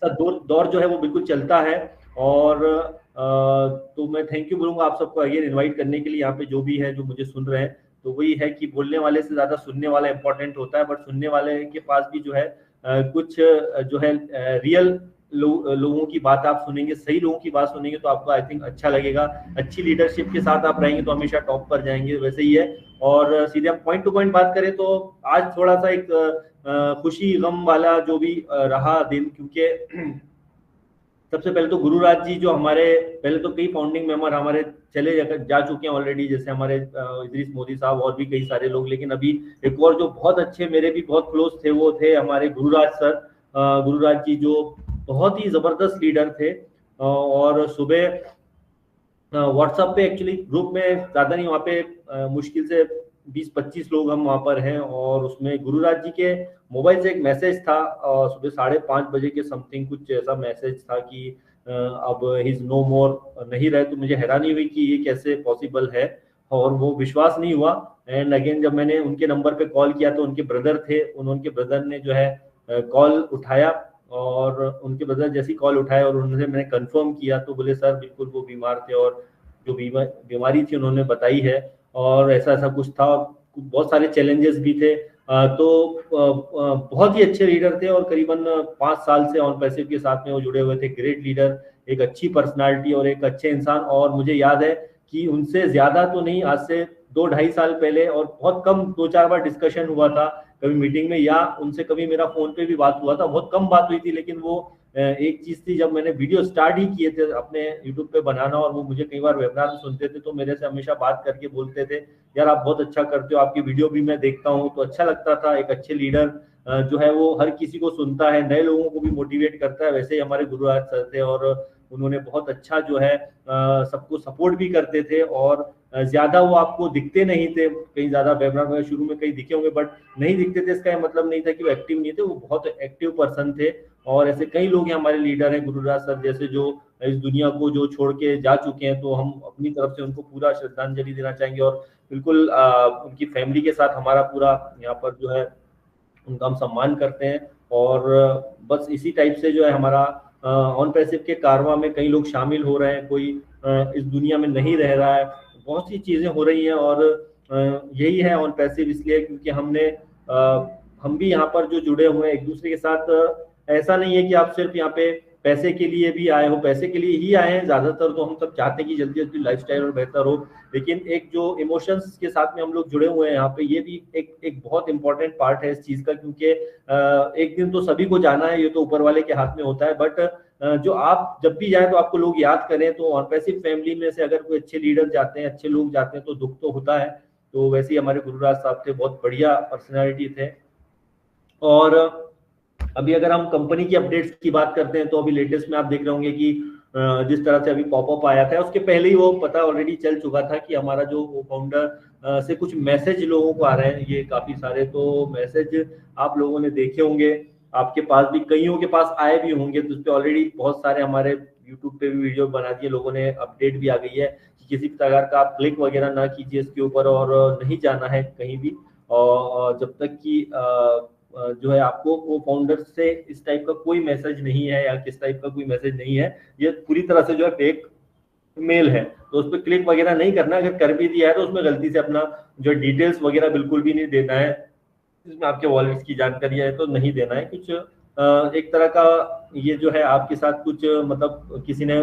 का दौर जो है वो बिल्कुल चलता है। और तो मैं थैंक यू बोलूंगा आप सबको अगेन इनवाइट करने के लिए यहाँ पे, जो भी है जो मुझे सुन रहे हैं। तो वही है कि बोलने वाले से ज्यादा सुनने वाला इंपॉर्टेंट होता है, बट सुनने वाले के पास भी जो है कुछ जो है रियल लोगों की बात आप सुनेंगे, सही लोगों की बात सुनेंगे तो आपको आई थिंक अच्छा लगेगा। अच्छी लीडरशिप के साथ आप रहेंगे तो हमेशा टॉप पर जाएंगे, वैसे ही है। और सीधे हम पॉइंट टू पॉइंट बात करें तो आज थोड़ा सा एक खुशी गम वाला जो भी रहा दिन, क्योंकि सबसे पहले तो गुरुराज जी जो हमारे, पहले तो कई फाउंडिंग मेंबर हमारे चले जा चुके हैं ऑलरेडी, जैसे हमारे इदरीस मोदी साहब और भी कई सारे लोग। लेकिन अभी एक और जो बहुत अच्छे, मेरे भी बहुत क्लोज थे, वो थे हमारे गुरुराज सर। गुरुराज जी जो बहुत ही जबरदस्त लीडर थे। और सुबह व्हाट्सएप पे एक्चुअली ग्रुप में ज्यादा नहीं, वहाँ पे मुश्किल से 20-25 लोग हम वहाँ पर हैं। और उसमें गुरुराज जी के मोबाइल से एक मैसेज था सुबह 5:30 बजे के समथिंग, कुछ ऐसा मैसेज था कि अब ही इज नो मोर, नहीं रहे। तो मुझे हैरानी हुई कि ये कैसे पॉसिबल है, और वो विश्वास नहीं हुआ। एंड अगेन जब मैंने उनके नंबर पे कॉल किया तो उनके ब्रदर थे, उनके ब्रदर ने जो है कॉल उठाया। और उनके ब्रदर जैसी कॉल उठाया और उनसे मैंने कंफर्म किया तो बोले सर बिल्कुल वो बीमार थे, और जो बीमारी थी उन्होंने बताई है, और ऐसा ऐसा कुछ था, बहुत सारे चैलेंजेस भी थे। बहुत ही अच्छे लीडर थे, और करीबन 5 साल से ऑन पैसिव के साथ में वो जुड़े हुए थे। ग्रेट लीडर, एक अच्छी पर्सनालिटी और एक अच्छे इंसान। और मुझे याद है कि उनसे ज्यादा तो नहीं, आज से 2-2.5 साल पहले, और बहुत कम 2-4 बार डिस्कशन हुआ था कभी मीटिंग में, या उनसे कभी मेरा फोन पे भी बात हुआ था, बहुत कम बात हुई थी। लेकिन वो एक चीज थी, जब मैंने वीडियो स्टार्ट ही किए थे अपने यूट्यूब पे बनाना, और वो मुझे कई बार वेबिनार में सुनते थे तो मेरे से हमेशा बात करके बोलते थे यार आप बहुत अच्छा करते हो, आपकी वीडियो भी मैं देखता हूँ। तो अच्छा लगता था। एक अच्छे लीडर जो है वो हर किसी को सुनता है, नए लोगों को भी मोटिवेट करता है। वैसे ही हमारे गुरुराज सर थे, और उन्होंने बहुत अच्छा जो है सबको सपोर्ट भी करते थे। और ज्यादा वो आपको दिखते नहीं थे, कहीं ज्यादा वेबिनार में शुरू में कहीं दिखे होंगे, बट नहीं दिखते थे इसका ये मतलब नहीं था कि वो एक्टिव नहीं थे, वो बहुत एक्टिव पर्सन थे। और ऐसे कई लोग हैं हमारे लीडर हैं, गुरुराज सर जैसे, जो इस दुनिया को जो छोड़ के जा चुके हैं। तो हम अपनी तरफ से उनको पूरा श्रद्धांजलि देना चाहेंगे, और बिल्कुल उनकी फैमिली के साथ हमारा पूरा यहाँ पर जो है उनका हम सम्मान करते हैं। और बस इसी टाइप से जो है हमारा ऑन पैसिव के कारवां में कई लोग शामिल हो रहे हैं, कोई इस दुनिया में नहीं रह रहा है, बहुत सी चीजें हो रही हैं। और यही है ऑन पैसिव इसलिए क्योंकि हम भी यहाँ पर जो जुड़े हुए हैं एक दूसरे के साथ। ऐसा नहीं है कि आप सिर्फ यहाँ पे पैसे के लिए भी आए हो, पैसे के लिए ही आए हैं ज्यादातर। तो हम सब चाहते हैं कि जल्दी जल्दी लाइफस्टाइल और बेहतर हो, लेकिन एक जो इमोशंस के साथ में हम लोग जुड़े हुए हैं यहाँ पे, ये भी एक बहुत इंपॉर्टेंट पार्ट है इस चीज का। क्योंकि एक दिन तो सभी को जाना है, ये तो ऊपर वाले के हाथ में होता है। बट जो आप जब भी जाए तो आपको लोग याद करें। तो ऑन पैसिव फैमिली में से अगर कोई अच्छे लीडर जाते हैं, अच्छे लोग जाते हैं, तो दुख तो होता है। तो वैसे ही हमारे गुरुराज साहब थे, बहुत बढ़िया पर्सनैलिटी थे। और अभी अगर हम कंपनी की अपडेट्स की बात करते हैं तो अभी लेटेस्ट में आप देख रहे होंगे कि जिस तरह से अभी पॉपअप आया था, उसके पहले ही वो पता ऑलरेडी चल चुका था कि हमारा जो फाउंडर से कुछ मैसेज लोगों को आ रहे हैं, ये काफी सारे। तो मैसेज आप लोगों ने देखे होंगे, आपके पास भी कईयों के पास आए भी होंगे। तो उस पर ऑलरेडी बहुत सारे हमारे यूट्यूब पे भी वीडियो बना दिए लोगों ने, अपडेट भी आ गई है कि किसी प्रकार का आप क्लिक वगैरह ना कीजिए इसके ऊपर, और नहीं जाना है कहीं भी। और जब तक कि जो है आपको वो फाउंडर से इस टाइप का कोई मैसेज नहीं है, या किस टाइप का कोई मैसेज नहीं है, ये पूरी तरह से जो है फेक मेल है। तो उस पर क्लिक वगैरह नहीं करना। अगर कर भी दिया है तो उसमें गलती से अपना जो डिटेल्स वगैरह बिल्कुल भी नहीं देना है, इसमें आपके वॉलेट्स की जानकारी है तो नहीं देना है कुछ। एक तरह का ये जो है आपके साथ कुछ मतलब किसी ने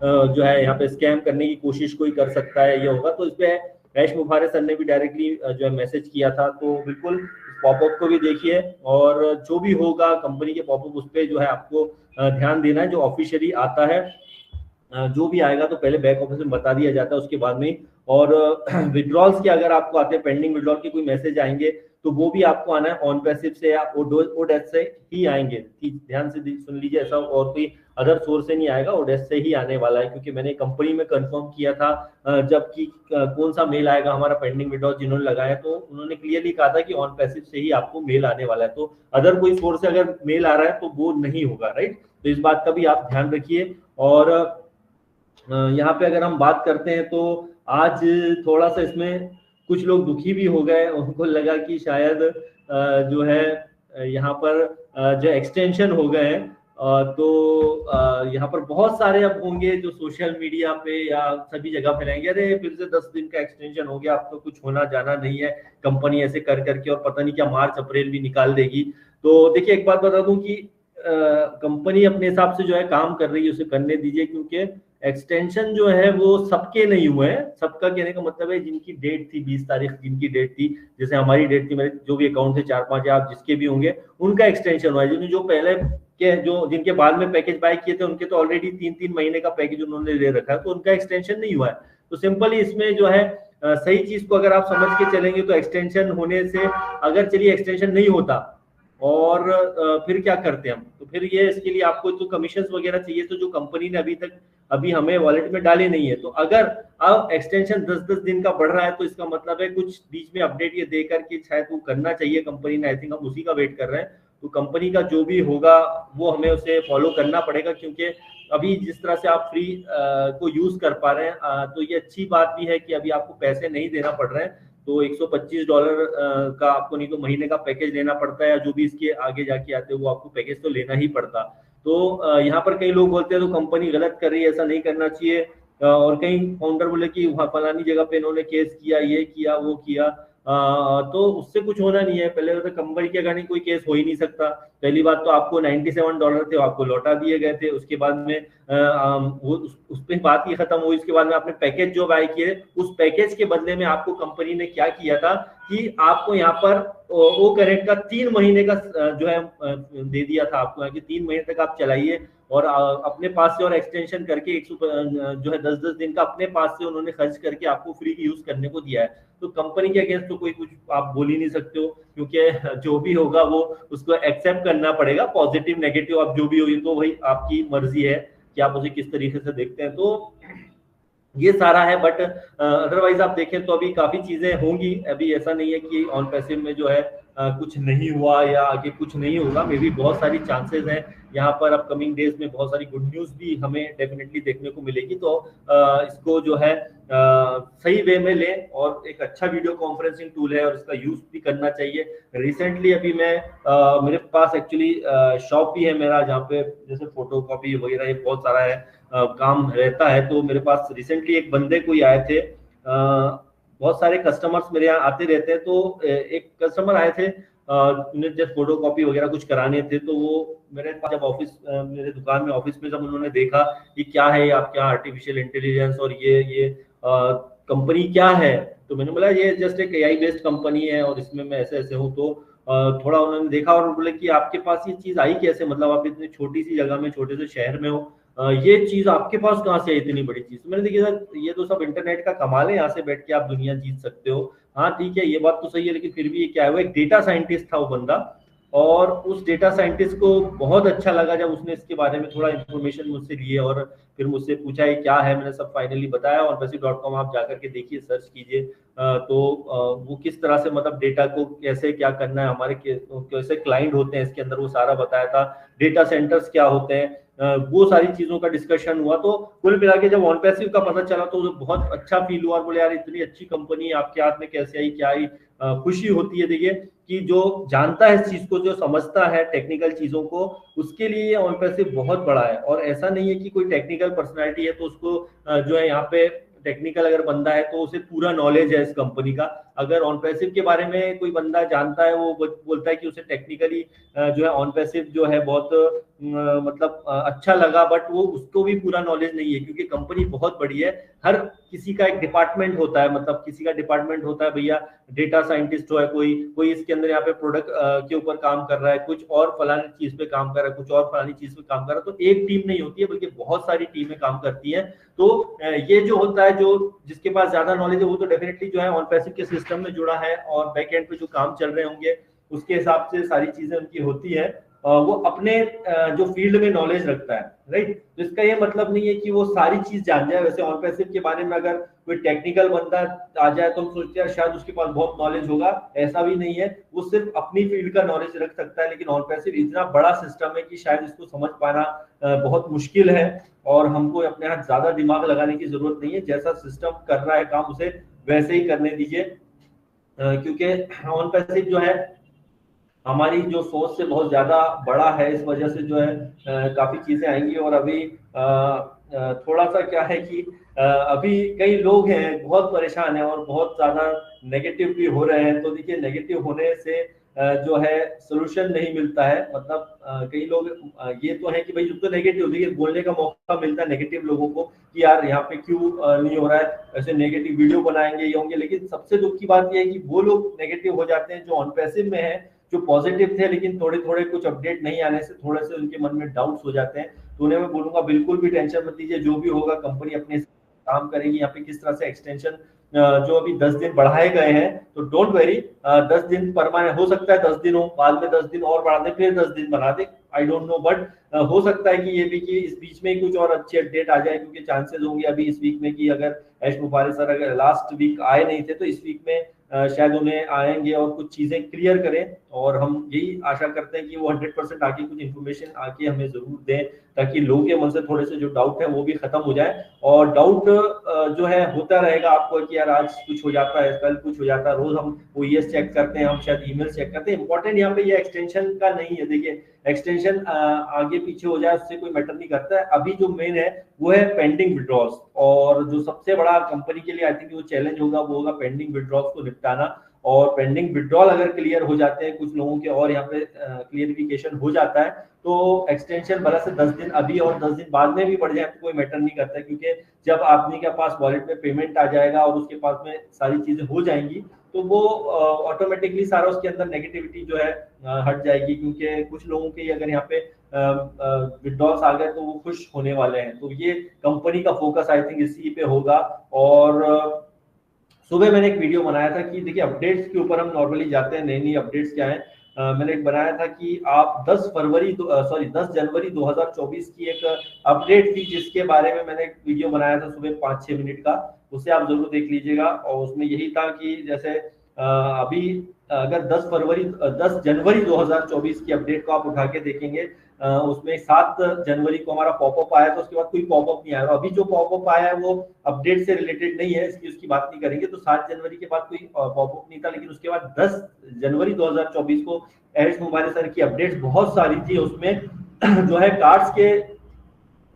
जो है यहाँ पे स्कैम करने की कोशिश कोई कर सकता है, ये होगा। तो इस पे ऐश मुबारक सर ने भी डायरेक्टली जो है मैसेज किया था। तो बिल्कुल पॉपअप को भी देखिए, और जो भी होगा कंपनी के पॉपअप उस पर जो है आपको ध्यान देना है। जो ऑफिशियली आता है, जो भी आएगा तो पहले बैक ऑफिस में बता दिया जाता है उसके बाद में। और विड्रॉल्स के अगर आपको आते हैं, पेंडिंग विड्रॉल के कोई मैसेज आएंगे तो वो भी आपको आना है ऑन पैसिव से या ओडेस्क से ही आएंगे। ध्यान से सुन लीजिए, ऐसा और कोई अदर सोर्स से नहीं आएगा, ओडेस्क से ही आने वाला है। क्योंकि मैंने कंपनी में कंफर्म किया था जबकि कौन सा मेल आएगा हमारा पेंडिंग विड्रॉल जिन्होंने लगाया, तो उन्होंने क्लियरली कहा था कि ऑन पैसिव से ही आपको मेल आने वाला है। तो अदर कोई सोर्स से अगर मेल आ रहा है तो वो नहीं होगा, राइट। तो इस बात का भी आप ध्यान रखिए। और यहाँ पे अगर हम बात करते हैं तो आज थोड़ा सा इसमें कुछ लोग दुखी भी हो गए, उनको लगा कि शायद जो है यहाँ पर जो एक्सटेंशन हो गए हैं तो यहाँ पर बहुत सारे अब होंगे जो सोशल मीडिया पे या सभी जगह फैलाएंगे, अरे फिर से 10 दिन का एक्सटेंशन हो गया, अब तो कुछ होना जाना नहीं है, कंपनी ऐसे कर करके और पता नहीं क्या मार्च अप्रैल भी निकाल देगी। तो देखिए एक बात बता दूं कि कंपनी अपने हिसाब से जो है काम कर रही है, उसे करने दीजिए, क्योंकि एक्सटेंशन जो है वो सबके नहीं हुए हैं। सबका कहने का मतलब है जिनकी डेट थी 20 तारीख, जिनकी डेट थी, जैसे हमारी डेट थी, मेरे जो भी अकाउंट थे 4-5 या आप जिसके भी होंगे उनका एक्सटेंशन हुआ है। जिन्होंने जो पहले के जो जिनके बाद में पैकेज बाय किए थे उनके तो ऑलरेडी 3-3 महीने का पैकेज उन्होंने ले रखा है, तो उनका एक्सटेंशन नहीं हुआ है। तो सिंपली इसमें जो है सही चीज को अगर आप समझ के चलेंगे तो एक्सटेंशन होने से, अगर चलिए एक्सटेंशन नहीं होता और फिर क्या करते हम, तो फिर ये इसके लिए आपको तो कमीशन वगैरह चाहिए, तो जो कंपनी ने अभी हमें वॉलेट में डाले नहीं है। तो अगर अब एक्सटेंशन 10-10 दिन का बढ़ रहा है तो इसका मतलब है कुछ बीच में अपडेट ये देकर के शायद वो करना चाहिए कंपनी ने। आई थिंक हम उसी का वेट कर रहे हैं। तो कंपनी का जो भी होगा वो हमें उसे फॉलो करना पड़ेगा, क्योंकि अभी जिस तरह से आप फ्री को यूज कर पा रहे हैं, तो ये अच्छी बात भी है कि अभी आपको पैसे नहीं देना पड़ रहे हैं। तो $125 का आपको नहीं तो महीने का पैकेज लेना पड़ता है, या जो भी इसके आगे जाके आते हैं वो आपको पैकेज तो लेना ही पड़ता। तो यहाँ पर कई लोग बोलते हैं तो कंपनी गलत कर रही है, ऐसा नहीं करना चाहिए। और कई फाउंडर बोले कि वहाँ फलानी जगह पे इन्होंने केस किया, ये किया, वो किया। तो उससे कुछ होना नहीं है। पहले तो कंपनी के अगर कोई केस हो ही नहीं सकता। पहली बात तो आपको $97 थे, आपको लौटा दिए गए थे। उसके बाद में वो उस पे बात ही खत्म हुई। उसके बाद में आपने पैकेज जो बाय किए, उस पैकेज के बदले में आपको कंपनी ने क्या किया था कि आपको यहाँ पर वो कनेक्ट का 3 महीने का जो है दे दिया था आपको, कि 3 महीने तक आप चलाइए। और अपने पास से और एक्सटेंशन करके 100 जो है 10-10 दिन का अपने पास से उन्होंने खर्च करके आपको फ्री यूज करने को दिया है। तो कंपनी के अगेंस्ट तो कोई कुछ आप बोल ही नहीं सकते हो, क्योंकि जो भी होगा वो उसको एक्सेप्ट करना पड़ेगा। पॉजिटिव नेगेटिव आप जो भी होगी तो वही आपकी मर्जी है कि आप उसे किस तरीके से देखते हैं। तो ये सारा है। बट अदरवाइज आप देखें तो अभी काफी चीजें होंगी। अभी ऐसा नहीं है कि ऑन पैसिव में जो है कुछ नहीं हुआ या आगे कुछ नहीं होगा। मे भी बहुत सारी चांसेस हैं यहाँ पर। अपकमिंग डेज में बहुत सारी गुड न्यूज भी हमें डेफिनेटली देखने को मिलेगी। तो इसको जो है सही वे में लें, और एक अच्छा वीडियो कॉन्फ्रेंसिंग टूल है और इसका यूज भी करना चाहिए। रिसेंटली अभी मैं मेरे पास एक्चुअली शॉप भी है मेरा, जहाँ पे जैसे फोटो कॉपी वगैरह ये बहुत सारा है काम रहता है। तो मेरे पास रिसेंटली एक बंदे कोई आए थे, बहुत सारे कस्टमर्स मेरे यहाँ आते रहते हैं। तो एक कस्टमर आए थे, उन्हें जब फोटो कॉपी वगैरह कुछ कराने थे, तो वो मेरे पास जब मेरे दुकान में ऑफिस में जब उन्होंने देखा कि क्या है आपके यहाँ आर्टिफिशियल इंटेलिजेंस और ये कंपनी क्या है, तो मैंने बोला ये जस्ट एक AI बेस्ड कंपनी है और इसमें मैं ऐसे ऐसे हूँ। तो थोड़ा उन्होंने देखा और बोले कि आपके पास ये चीज आई कैसे, मतलब आप इतनी छोटी सी जगह में छोटे से शहर में हो, ये चीज आपके पास कहाँ से है इतनी बड़ी चीज। तो मैंने देखी सर ये तो सब इंटरनेट का कमाल है, यहाँ से बैठ के आप दुनिया जीत सकते हो। हाँ ठीक है, ये बात तो सही है, लेकिन फिर भी ये क्या है, वो एक डेटा साइंटिस्ट था वो बंदा। और उस डेटा साइंटिस्ट को बहुत अच्छा लगा जब उसने इसके बारे में थोड़ा इन्फॉर्मेशन मुझसे लिए और फिर मुझसे पूछा ये क्या है। मैंने सब फाइनली बताया। और website.com आप जाकर के देखिए, सर्च कीजिए। तो वो किस तरह से मतलब डेटा को कैसे क्या करना है, हमारे कैसे क्लाइंट होते हैं इसके अंदर, वो सारा बताया था। डेटा सेंटर्स क्या होते हैं, वो सारी चीजों का डिस्कशन हुआ। तो कुल मिला के जब ऑन पैसिव का पता चला तो बहुत अच्छा फील हुआ। और बोले यार इतनी अच्छी कंपनी आपके हाथ में कैसे आई, क्या आई। खुशी होती है देखिए कि जो जानता है इस चीज को, जो समझता है टेक्निकल चीजों को, उसके लिए ये ऑन पैसिव बहुत बड़ा है। और ऐसा नहीं है कि कोई टेक्निकल पर्सनालिटी है तो उसको जो है यहाँ पे टेक्निकल अगर बंदा है तो उसे पूरा नॉलेज है इस कंपनी का। अगर ऑन पैसिव के बारे में कोई बंदा जानता है, वो बोलता है कि उसे टेक्निकली जो है ऑन पैसिव जो है बहुत मतलब अच्छा लगा, बट वो उसको भी पूरा नॉलेज नहीं है, क्योंकि कंपनी बहुत बड़ी है। हर किसी का एक डिपार्टमेंट होता है, मतलब किसी का डिपार्टमेंट होता है भैया, डेटा साइंटिस्ट हो है कोई इसके अंदर यहाँ पे प्रोडक्ट के ऊपर काम कर रहा है, कुछ और फलानी चीज पे काम कर रहा है, कुछ और फलानी चीज पे काम कर रहा है। तो एक टीम नहीं होती है, बल्कि बहुत सारी टीमें काम करती हैं। तो ये जो होता है, जो जिसके पास ज्यादा नॉलेज है वो तो डेफिनेटली जो है ऑन पैसिव के सिस्टम में जुड़ा है, और बैक एंड पे जो काम चल रहे होंगे उसके हिसाब से सारी चीजें उनकी होती है। वो अपने जो फील्ड में नॉलेज रखता है, राइट। तो इसका ये मतलब नहीं है कि वो सारी चीज जान जाए। वैसे ऑन पैसिव के बारे में अगर कोई टेक्निकल बंदा आ जाए तो हम सोचते हैं शायद उसके पास बहुत नॉलेज होगा, ऐसा भी नहीं है। वो सिर्फ अपनी फील्ड का नॉलेज रख सकता है, लेकिन ऑन पैसिव इतना बड़ा सिस्टम है कि शायद इसको समझ पाना बहुत मुश्किल है। और हमको अपने हाथ ज्यादा दिमाग लगाने की जरूरत नहीं है, जैसा सिस्टम कर रहा है काम उसे वैसे ही करने दीजिए। क्योंकि ऑन पैसिव जो है हमारी जो सोच से बहुत ज्यादा बड़ा है, इस वजह से जो है काफी चीजें आएंगी। और अभी थोड़ा सा क्या है कि अभी कई लोग हैं बहुत परेशान हैं और बहुत ज्यादा नेगेटिव भी हो रहे हैं। तो देखिए नेगेटिव होने से जो है सोल्यूशन नहीं मिलता है। मतलब कई लोग ये तो है कि भाई जो तो नेगेटिव, देखिए बोलने का मौका मिलता है नेगेटिव लोगों को कि यार यहाँ पे क्यों नहीं हो रहा है, ऐसे नेगेटिव वीडियो बनाएंगे ये होंगे। लेकिन सबसे दुख की बात ये है कि वो लोग नेगेटिव हो जाते हैं जो ऑन पैसिव में है, जो पॉजिटिव थे, लेकिन थोड़े थोड़े कुछ अपडेट नहीं आने से थोड़े से उनके मन में डाउट्स हो जाते हैं। तो उन्हें मैं बोलूंगा बिल्कुल भी टेंशन मत लीजिए, जो भी होगा कंपनी अपने काम करेगी। यहाँ पे किस तरह से एक्सटेंशन जो अभी 10 दिन बढ़ाए गए हैं, तो डोंट वेरी, 10 दिन परमानेंट हो सकता है, 10 दिन हो, बाद में 10 दिन और बढ़ा दे, फिर 10 दिन बढ़ा दे, आई डोंट नो। बट हो सकता है कि ये भी कि इस बीच में ही कुछ और अच्छे अपडेट आ जाए, क्योंकि चांसेस होंगे अभी इस वीक में कि अगर एश मुबारक सर अगर लास्ट वीक आए नहीं थे तो इस वीक में शायद उन्हें आएंगे और कुछ चीजें क्लियर करें। और हम यही आशा करते हैं कि वो 100% आके कुछ इन्फॉर्मेशन आके हमें जरूर दें, ताकि लोगों के मन से थोड़े से जो डाउट है वो भी खत्म हो जाए। और डाउट जो है होता रहेगा आपको कि यार आज कुछ हो जाता है, कल कुछ हो जाता है, रोज हम ओएस चेक करते हैं, हम शायद ईमेल चेक करते हैं। इंपॉर्टेंट यहाँ पे ये एक्सटेंशन का नहीं है। देखिए एक्सटेंशन आगे पीछे हो जाए उससे कोई मैटर नहीं करता है। अभी जो मेन है वो है पेंडिंग विड्रॉल्स, और जो सबसे बड़ा कंपनी के लिए आई थिंक वो चैलेंज होगा वो होगा पेंडिंग विड्रॉल्स को निपटाना। और पेंडिंग विड्रॉल अगर क्लियर हो जाते हैं कुछ लोगों के और यहाँ पे क्लियरिफिकेशन हो जाता है, तो एक्सटेंशन भला से 10 दिन अभी और 10 दिन बाद में भी बढ़ जाए तो कोई मैटर नहीं करता है। क्योंकि जब आदमी के पास वॉलेट में पेमेंट आ जाएगा और उसके पास में सारी चीजें हो जाएंगी, तो वो ऑटोमेटिकली सारा उसके अंदर नेगेटिविटी जो है हट जाएगी। क्योंकि कुछ लोगों के अगर यहाँ पे विड्रॉल्स आ गए तो वो खुश होने वाले हैं। तो ये कंपनी का फोकस आई थिंक इसी पे होगा। और सुबह मैंने एक वीडियो बनाया था कि देखिए अपडेट्स के ऊपर हम नॉर्मली जाते हैं, नई नई अपडेट्स क्या है। मैंने एक बनाया था कि आप 10 जनवरी 2024 की एक अपडेट थी जिसके बारे में मैंने एक वीडियो बनाया था सुबह 5-6 मिनट का, उसे आप जरूर देख लीजिएगा। और उसमें यही था कि जैसे अभी अगर 10 जनवरी 2024 की अपडेट को आप उठा के देखेंगे, उसमें 7 जनवरी को हमारा पॉपअप आया था, उसके बाद कोई पॉपअप नहीं आया। अभी जो पॉपअप आया है वो अपडेट से रिलेटेड नहीं है, इसकी उसकी बात नहीं करेंगे। तो 7 जनवरी के बाद कोई पॉपअप नहीं था, लेकिन उसके बाद 10 जनवरी 2024 को एरिस मोबाइल सर की अपडेट्स बहुत सारी थी। उसमें जो है कार्ड्स के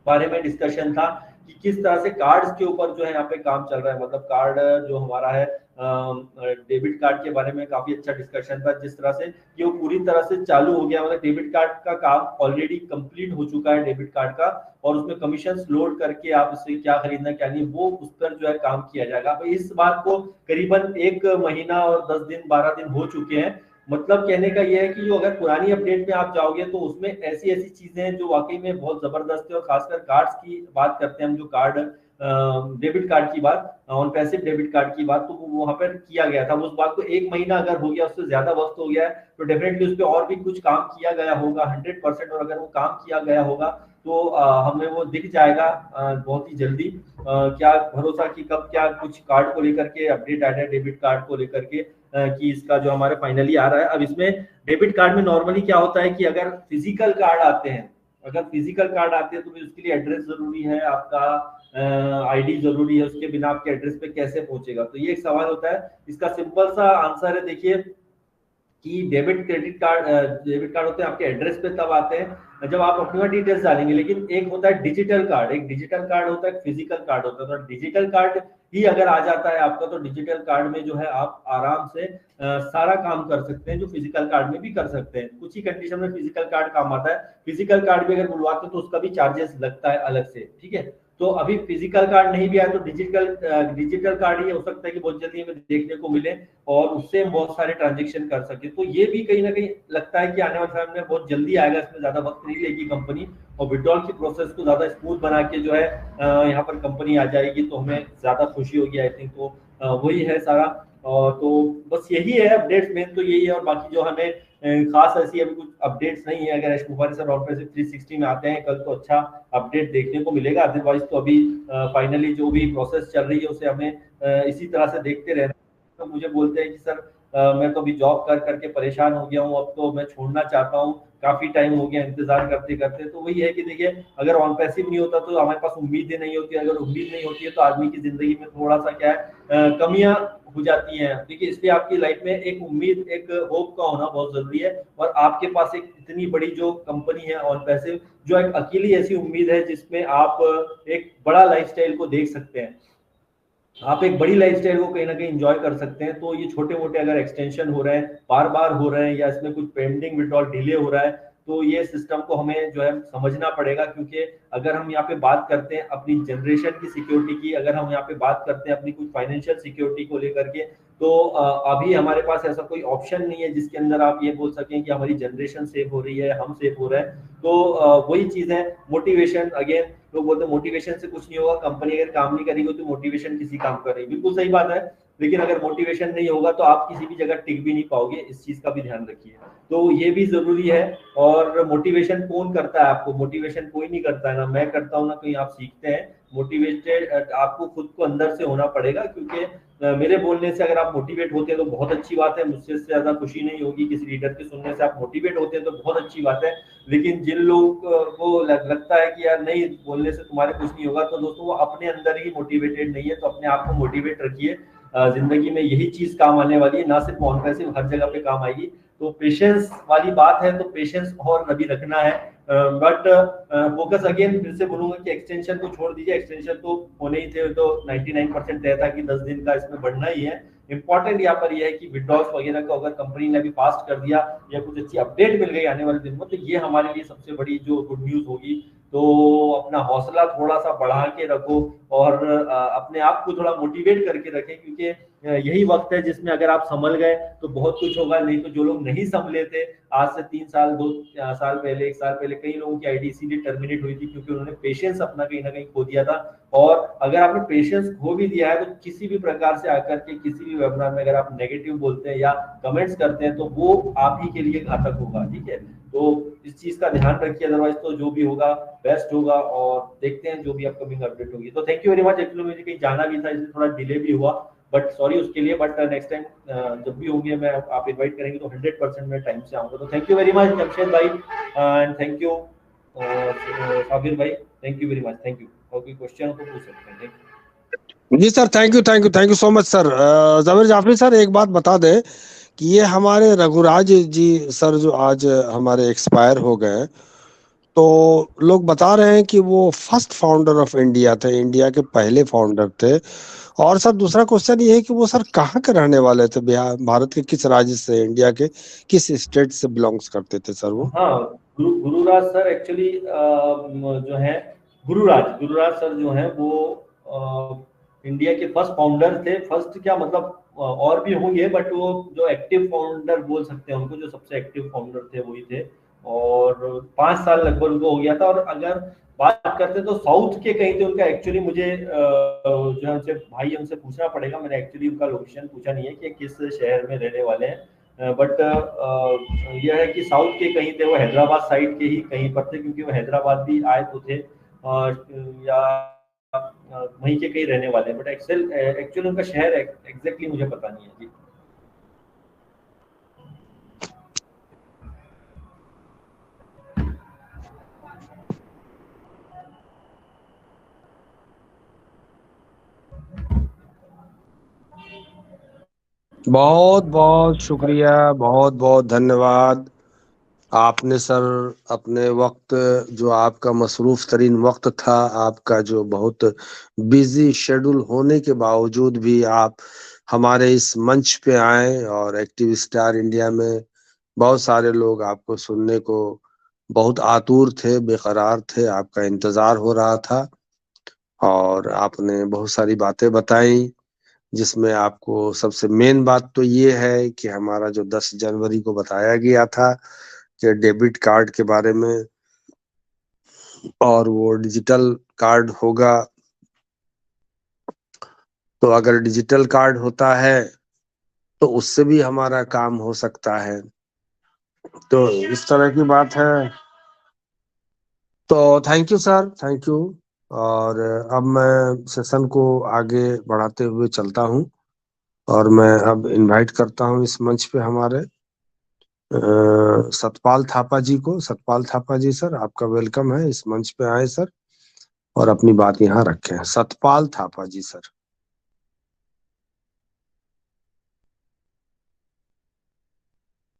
बारे में डिस्कशन था कि किस तरह से कार्ड्स के ऊपर जो है यहाँ पे काम चल रहा है। मतलब कार्ड जो हमारा है डेबिट कार्ड के बारे में काफी अच्छा डिस्कशन था, जिस तरह से कि वो पूरी तरह से चालू हो गया। मतलब डेबिट कार्ड का काम ऑलरेडी कंप्लीट हो चुका है डेबिट कार्ड का, और उसमें कमीशन लोड करके आप उससे क्या खरीदना क्या नहीं वो उस पर जो है काम किया जाएगा। अब इस बात को करीबन 1 महीना और 10 दिन 12 दिन हो चुके हैं। मतलब कहने का ये है कि जो अगर पुरानी अपडेट में आप जाओगे तो उसमें ऐसी ऐसी चीजें हैं जो वाकई में बहुत जबरदस्त है। और खासकर कार्ड्स की बात करते हैं हम, जो कार्ड डेबिट कार्ड की बात, ऑन पैसिव डेबिट कार्ड की बात, तो वो वहां पर किया गया था। उस बात को 1 महीना अगर हो गया, उससे ज्यादा वक्त हो गया है, तो डेफिनेटली उस पर और भी कुछ काम किया गया होगा 100%। और अगर वो काम किया गया होगा तो हमें वो दिख जाएगा बहुत ही जल्दी। क्या भरोसा कि कब क्या कुछ कार्ड को लेकर के अपडेट आ जाए, डेबिट कार्ड को लेकर के कि इसका जो हमारे फाइनली आ रहा है। अब इसमें डेबिट कार्ड में नॉर्मली क्या होता है कि अगर फिजिकल कार्ड आते हैं, अगर फिजिकल कार्ड आते हैं तो उसके लिए एड्रेस जरूरी है, आपका आईडी जरूरी है, उसके बिना आपके एड्रेस पे कैसे पहुंचेगा। तो ये एक सवाल होता है। इसका सिंपल सा आंसर है, देखिए कि डेबिट कार्ड होते हैं आपके एड्रेस पे तब आते हैं जब आप अपनी डिटेल्स डालेंगे। लेकिन एक होता है डिजिटल कार्ड, एक डिजिटल कार्ड होता है, फिजिकल कार्ड होता है। तो डिजिटल कार्ड ही अगर आ जाता है आपका, तो डिजिटल कार्ड में जो है आप आराम से सारा काम कर सकते हैं जो फिजिकल कार्ड में भी कर सकते हैं। कुछ ही कंडीशन में फिजिकल कार्ड काम आता है। फिजिकल कार्ड भी अगर बुलवाते हैं तो उसका भी चार्जेस लगता है अलग से, ठीक है। तो अभी फिजिकल कार्ड नहीं भी आया तो डिजिटल कार्ड ही हो सकता है कि बहुत जल्दी हमें देखने को मिले और उससे हम बहुत सारे ट्रांजेक्शन कर सके। तो ये भी कहीं ना कहीं लगता है कि आने वाले समय में बहुत जल्दी आएगा, इसमें ज्यादा वक्त नहीं लेगी कंपनी, और विड्रॉल की प्रोसेस को ज्यादा स्मूथ बना के जो है यहाँ पर कंपनी आ जाएगी, तो हमें ज्यादा खुशी होगी आई थिंक। तो वही है सारा। तो बस यही है अपडेट्स, मेन तो यही है। और बाकी जो हमें खास ऐसी अभी कुछ अपडेट्स नहीं है। अगर एश मुबारक सर और 360 में आते हैं कल तो अच्छा अपडेट देखने को मिलेगा। अदरवाइज तो अभी फाइनली जो भी प्रोसेस चल रही है उसे हमें इसी तरह से देखते रहना। तो मुझे बोलते हैं कि सर मैं तो अभी जॉब कर करके परेशान हो गया हूँ, अब तो मैं छोड़ना चाहता हूँ, काफी टाइम हो गया इंतजार करते करते। तो वही है कि देखिए, अगर ऑन पैसिव नहीं होता तो हमारे पास उम्मीदें नहीं होती, अगर उम्मीद नहीं होती है तो आदमी की जिंदगी में थोड़ा सा क्या है, कमियां हो जाती हैं। देखिए, इसलिए आपकी लाइफ में एक उम्मीद, एक होप का होना बहुत जरूरी है। और आपके पास एक इतनी बड़ी जो कंपनी है ऑन पैसिव, जो एक अकेली ऐसी उम्मीद है जिसमें आप एक बड़ा लाइफस्टाइल को देख सकते हैं, आप एक बड़ी लाइफस्टाइल को कहीं ना कहीं एंजॉय कर सकते हैं। तो ये छोटे मोटे अगर एक्सटेंशन हो रहे हैं, बार बार हो रहे हैं, या इसमें कुछ पेंडिंग विड्रॉल डिले हो रहा है, तो ये सिस्टम को हमें जो है समझना पड़ेगा। क्योंकि अगर हम यहाँ पे बात करते हैं अपनी जनरेशन की सिक्योरिटी की, अगर हम यहाँ पे बात करते हैं अपनी कुछ फाइनेंशियल सिक्योरिटी को लेकर के, तो अभी हमारे पास ऐसा कोई ऑप्शन नहीं है जिसके अंदर आप ये बोल सकें कि हमारी जनरेशन सेव हो रही है, हम सेव हो रहे हैं। तो वही चीज है, मोटिवेशन। अगेन लोग बोलते हैं मोटिवेशन से कुछ नहीं होगा, कंपनी अगर काम नहीं करेगी तो मोटिवेशन किसी काम कर रही है, बिल्कुल सही बात है। लेकिन अगर मोटिवेशन नहीं होगा तो आप किसी भी जगह टिक भी नहीं पाओगे, इस चीज का भी ध्यान रखिए। तो ये भी जरूरी है। और मोटिवेशन कौन करता है आपको? मोटिवेशन कोई नहीं करता है, ना मैं करता हूँ ना कहीं आप सीखते हैं। मोटिवेटेड आपको खुद को अंदर से होना पड़ेगा। क्योंकि मेरे बोलने से अगर आप मोटिवेट होते हैं तो बहुत अच्छी बात है, मुझसे इससे ज्यादा खुशी नहीं होगी। किसी लीडर के सुनने से आप मोटिवेट होते हैं तो बहुत अच्छी बात है। लेकिन जिन लोगों को लगता है कि यार नहीं, बोलने से तुम्हारे कुछ नहीं होगा, तो दोस्तों वो अपने अंदर ही मोटिवेटेड नहीं है। तो अपने आप को मोटिवेट रखिए। जिंदगी में यही चीज काम आने वाली है, ना सिर्फ ऑन पैसिव, हर जगह पे काम आएगी। तो पेशेंस वाली बात है, तो पेशेंस और अभी रखना है। बट फोकस अगेन फिर से बोलूंगा कि एक्सटेंशन को छोड़ दीजिए, एक्सटेंशन तो होने ही थे, तो 99% तय था कि 10 दिन का इसमें बढ़ना ही है। इंपॉर्टेंट यहाँ पर यह है कि विड्रॉल्स वगैरह को अगर कंपनी ने अभी फास्ट कर दिया या कुछ अच्छी अपडेट मिल गई आने वाले दिन में, तो ये हमारे लिए सबसे बड़ी जो गुड न्यूज होगी। तो अपना हौसला थोड़ा सा बढ़ा के रखो, और अपने आप को थोड़ा मोटिवेट करके रखें। क्योंकि यही वक्त है जिसमें अगर आप संभल गए तो बहुत कुछ होगा। नहीं तो जो लोग नहीं संभले थे आज से 3 साल, 2 साल पहले, 1 साल पहले, कई लोगों की आईडी इसीलिए टर्मिनेट हुई थी क्योंकि उन्होंने पेशेंस अपना कहीं ना कहीं खो दिया था। और अगर आपने पेशेंस खो भी दिया है तो किसी भी प्रकार से आकर के किसी भी वेबिनार में अगर आप नेगेटिव बोलते हैं या कमेंट्स करते हैं तो वो आप ही के लिए घातक होगा। ठीक है, तो इस चीज का ध्यान रखिए। अदरवाइज तो जो भी होगा बेस्ट होगा, और देखते हैं जो भी अपकमिंग अपडेट होगी। तो thank you very much. Actually मुझे कहीं जाना भी था, इसलिए थोड़ा डिले भी हुआ, बट सॉरी उसके लिए। बट नेक्स्ट टाइम जब भी होंगे, मैं आप इनवाइट करेंगे तो 100% मैं टाइम से आऊंगा। तो thank you very much Jamshed भाई, एंड थैंक यू साबिर भाई, thank you very much. Thank you. और कोई क्वेश्चन हो तो पूछ सकते हैं। जी sir, thank you thank you thank you so much sir. Zameer Jafri sir, एक बात बता दें कि ये हमारे रघुराज जी सर जो आज हमारे एक्सपायर हो गए, तो लोग बता रहे हैं कि वो फर्स्ट फाउंडर ऑफ इंडिया थे, इंडिया के पहले फाउंडर थे। और सर दूसरा क्वेश्चन ये है कि वो सर कहाँ के रहने वाले थे? बिहार, भारत के किस राज्य से, इंडिया के किस स्टेट से बिलोंग्स करते थे सर वो? हाँ, गुरुराज सर एक्चुअली जो है, गुरुराज सर जो है वो इंडिया के फर्स्ट फाउंडर थे। फर्स्ट क्या मतलब, और भी होंगे, बट वो जो एक्टिव फाउंडर बोल सकते हैं उनको, जो सबसे एक्टिव फाउंडर थे वही थे। और 5 साल लगभग उनको हो गया था। और अगर बात करते तो साउथ के कहीं थे उनका, एक्चुअली मुझे जो है उनसे भाई उनसे पूछना पड़ेगा। मैंने एक्चुअली उनका लोकेशन पूछा नहीं है कि किस शहर में रहने वाले हैं। बट यह है कि साउथ के कहीं थे, वो हैदराबाद साइड के ही कहीं पर थे, क्योंकि वो हैदराबाद भी आए तो थे, या वहीं के कहीं रहने वाले हैं। बट एक्चुअली उनका शहर एग्जैक्टली मुझे पता नहीं है जी। बहुत बहुत शुक्रिया, बहुत बहुत धन्यवाद। आपने सर अपने वक्त, जो आपका मसरूफ तरीन वक्त था, आपका जो बहुत बिजी शेड्यूल होने के बावजूद भी आप हमारे इस मंच पे आए, और एक्टिव स्टार इंडिया में बहुत सारे लोग आपको सुनने को बहुत आतुर थे, बेकरार थे, आपका इंतजार हो रहा था। और आपने बहुत सारी बातें बताई, जिसमें आपको सबसे मेन बात तो ये है कि हमारा जो 10 जनवरी को बताया गया था कि डेबिट कार्ड के बारे में, और वो डिजिटल कार्ड होगा। तो अगर डिजिटल कार्ड होता है तो उससे भी हमारा काम हो सकता है। तो इस तरह की बात है। तो thank you sir, thank you. और अब मैं सेशन को आगे बढ़ाते हुए चलता हूँ, और मैं अब इनवाइट करता हूँ इस मंच पे हमारे सतपाल थापा जी को। सतपाल थापा जी सर, आपका वेलकम है, इस मंच पे आए सर और अपनी बात यहाँ रखें। सतपाल थापा जी सर।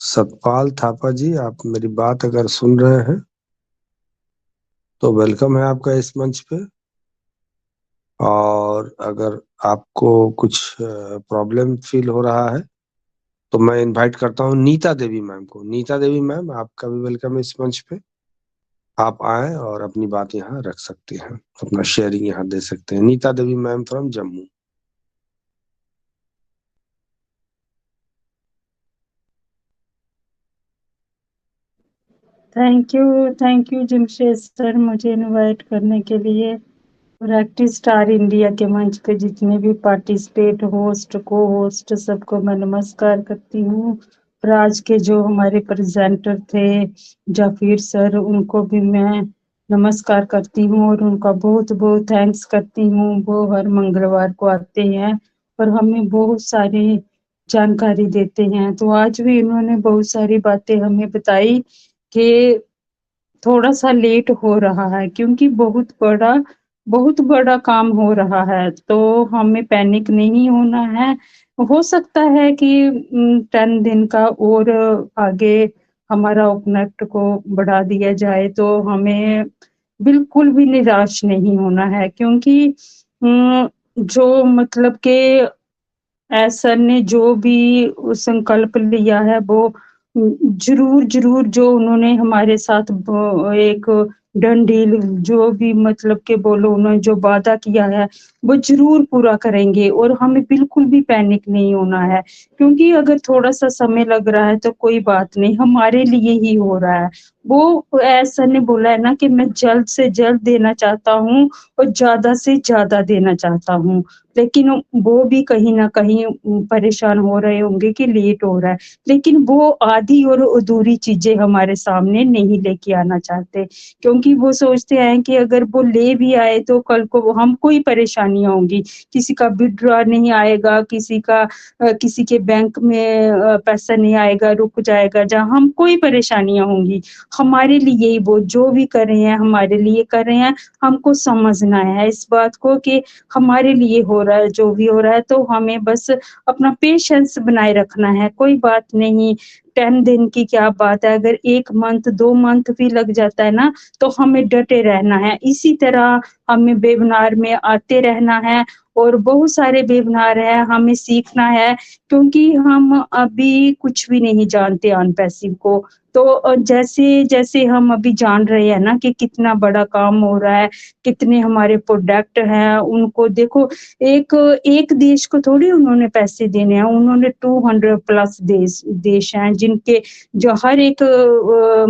सतपाल थापा जी, आप मेरी बात अगर सुन रहे हैं तो वेलकम है आपका इस मंच पे। और अगर आपको कुछ प्रॉब्लम फील हो रहा है तो मैं इनवाइट करता हूँ नीता देवी मैम को। नीता देवी मैम, आपका भी वेलकम है इस मंच पे। आप आए और अपनी बात यहाँ रख सकते हैं, अपना शेयरिंग यहाँ दे सकते हैं। Neeta Devi ma'am from Jammu. Thank you Jamshed sir, मुझे इनवाइट करने के लिए। और एक्टिव स्टार इंडिया के मंच पे जितने भी पार्टिसिपेट, होस्ट, को होस्ट, सबको मैं नमस्कार करती हूँ। और आज के जो हमारे प्रेजेंटर थे जाफिर सर, उनको भी मैं नमस्कार करती हूँ और उनका बहुत बहुत थैंक्स करती हूँ। वो हर मंगलवार को आते हैं और हमें बहुत सारी जानकारी देते हैं। तो आज भी इन्होंने बहुत सारी बातें हमें बताई कि थोड़ा सा लेट हो रहा है क्योंकि बहुत बड़ा काम हो रहा है, तो हमें पैनिक नहीं होना है। हो सकता है कि 10 दिन का और आगे हमारा उपनेक्ट को बढ़ा दिया जाए, तो हमें बिल्कुल भी निराश नहीं होना है क्योंकि जो मतलब के सर ने जो भी संकल्प लिया है वो जरूर जो उन्होंने हमारे साथ एक डन डील, जो भी मतलब के बोलो, उन्होंने जो वादा किया है वो जरूर पूरा करेंगे और हमें बिल्कुल भी पैनिक नहीं होना है। क्योंकि अगर थोड़ा सा समय लग रहा है तो कोई बात नहीं, हमारे लिए ही हो रहा है। वो ऐसा ने बोला है ना कि मैं जल्द से जल्द देना चाहता हूँ और ज्यादा से ज्यादा देना चाहता हूँ, लेकिन वो भी कहीं न कहीं परेशान हो रहे होंगे कि लेट हो रहा है। लेकिन वो आधी और अधूरी चीज़ें हमारे सामने नहीं लेके आना चाहते, क्योंकि वो सोचते हैं कि अगर वो ले भी आए तो कल को हमको ही परेशानियाँ होंगी। किसी का विथड्रॉ नहीं आएगा, किसी के बैंक में पैसा नहीं आएगा, रुक जाएगा, जहाँ हमको ही परेशानियाँ होंगी। हमारे लिए ही वो जो भी कर रहे हैं, हमारे लिए कर रहे हैं। हमको समझना है इस बात को कि हमारे लिए हो रहा है, जो भी हो रहा है, तो हमें बस अपना पेशेंस बनाए रखना है। कोई बात नहीं, 10 दिन की क्या बात है, अगर 1 मंथ 2 मंथ भी लग जाता है ना, तो हमें डटे रहना है। इसी तरह हमें वेबिनार में आते रहना है और बहुत सारे वेबिनार हैं, हमें सीखना है क्योंकि हम अभी कुछ भी नहीं जानते ऑन पैसिव को। तो जैसे हम अभी जान रहे हैं ना कि कितना बड़ा काम हो रहा है, कितने हमारे प्रोडक्ट हैं, उनको देखो, एक एक देश को थोड़ी उन्होंने पैसे देने हैं, उन्होंने 200 प्लस देश हैं जिनके जो हर एक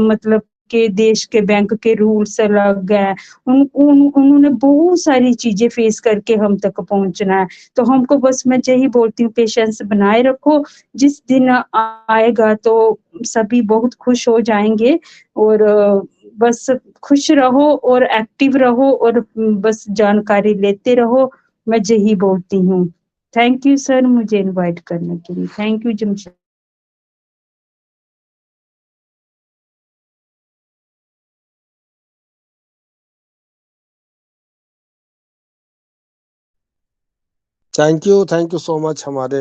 मतलब के देश के बैंक के रूल्स अलग हैं। उन्होंने बहुत सारी चीजें फेस करके हम तक पहुंचना है। तो हमको बस मैं यही बोलती हूँ, पेशेंस बनाए रखो। जिस दिन आएगा तो सभी बहुत खुश हो जाएंगे और बस खुश रहो और एक्टिव रहो और बस जानकारी लेते रहो। मैं यही बोलती हूँ। थैंक यू सर, मुझे इनवाइट करने के लिए। Thank you Jamshed. Thank you so much. हमारे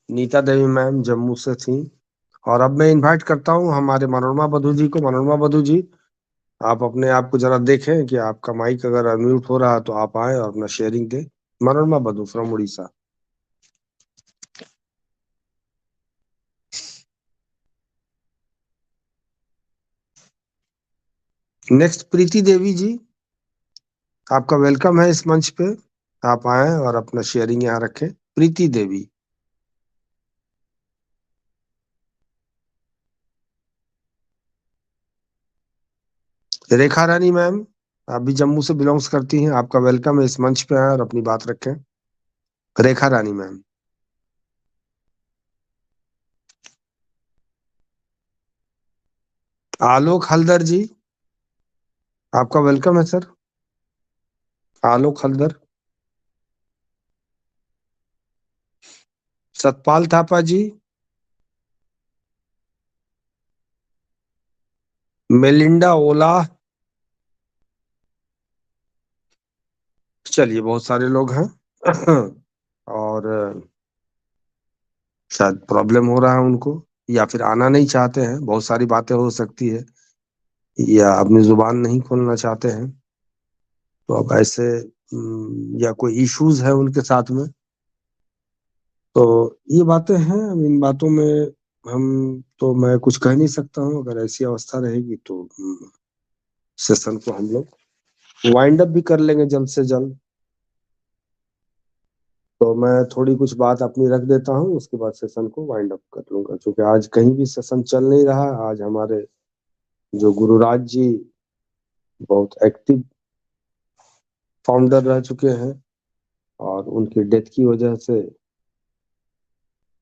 नीता देवी मैम जम्मू से थी। और अब मैं इनवाइट करता हूँ हमारे मनोरमा बधू जी को। मनोरमा बधू जी, आप अपने आप को जरा देखें कि आपका माइक अगर अनम्यूट हो रहा है तो आप आए और अपना शेयरिंग दें। मनोरमा बधू फ्रॉम उड़ीसा। नेक्स्ट प्रीति देवी जी, आपका वेलकम है इस मंच पे। आप आए और अपना शेयरिंग यहाँ रखें। प्रीति देवी। रेखा रानी मैम, आप भी जम्मू से बिलोंग्स करती हैं, आपका वेलकम है इस मंच पे आए और अपनी बात रखें। रेखा रानी मैम। आलोक हल्दर जी, आपका वेलकम है सर। आलोक हल्दर। सतपाल थापा जी। मेलिंडा ओला, चलिए बहुत सारे लोग हैं और शायद प्रॉब्लम हो रहा है उनको, या फिर आना नहीं चाहते हैं, बहुत सारी बातें हो सकती है, या अपनी जुबान नहीं खोलना चाहते हैं। तो अब ऐसे या कोई इश्यूज है उनके साथ में, तो ये बातें हैं। अब इन बातों में हम, तो मैं कुछ कह नहीं सकता हूँ। अगर ऐसी अवस्था रहेगी तो सेशन को हम लोग वाइंड अप भी कर लेंगे जल्द से जल्द। तो मैं थोड़ी कुछ बात अपनी रख देता हूँ, उसके बाद सेशन को वाइंड अप कर लूंगा, क्योंकि आज कहीं भी सेशन चल नहीं रहा। आज हमारे जो गुरुराज जी बहुत एक्टिव फाउंडर रह चुके हैं, और उनकी डेथ की वजह से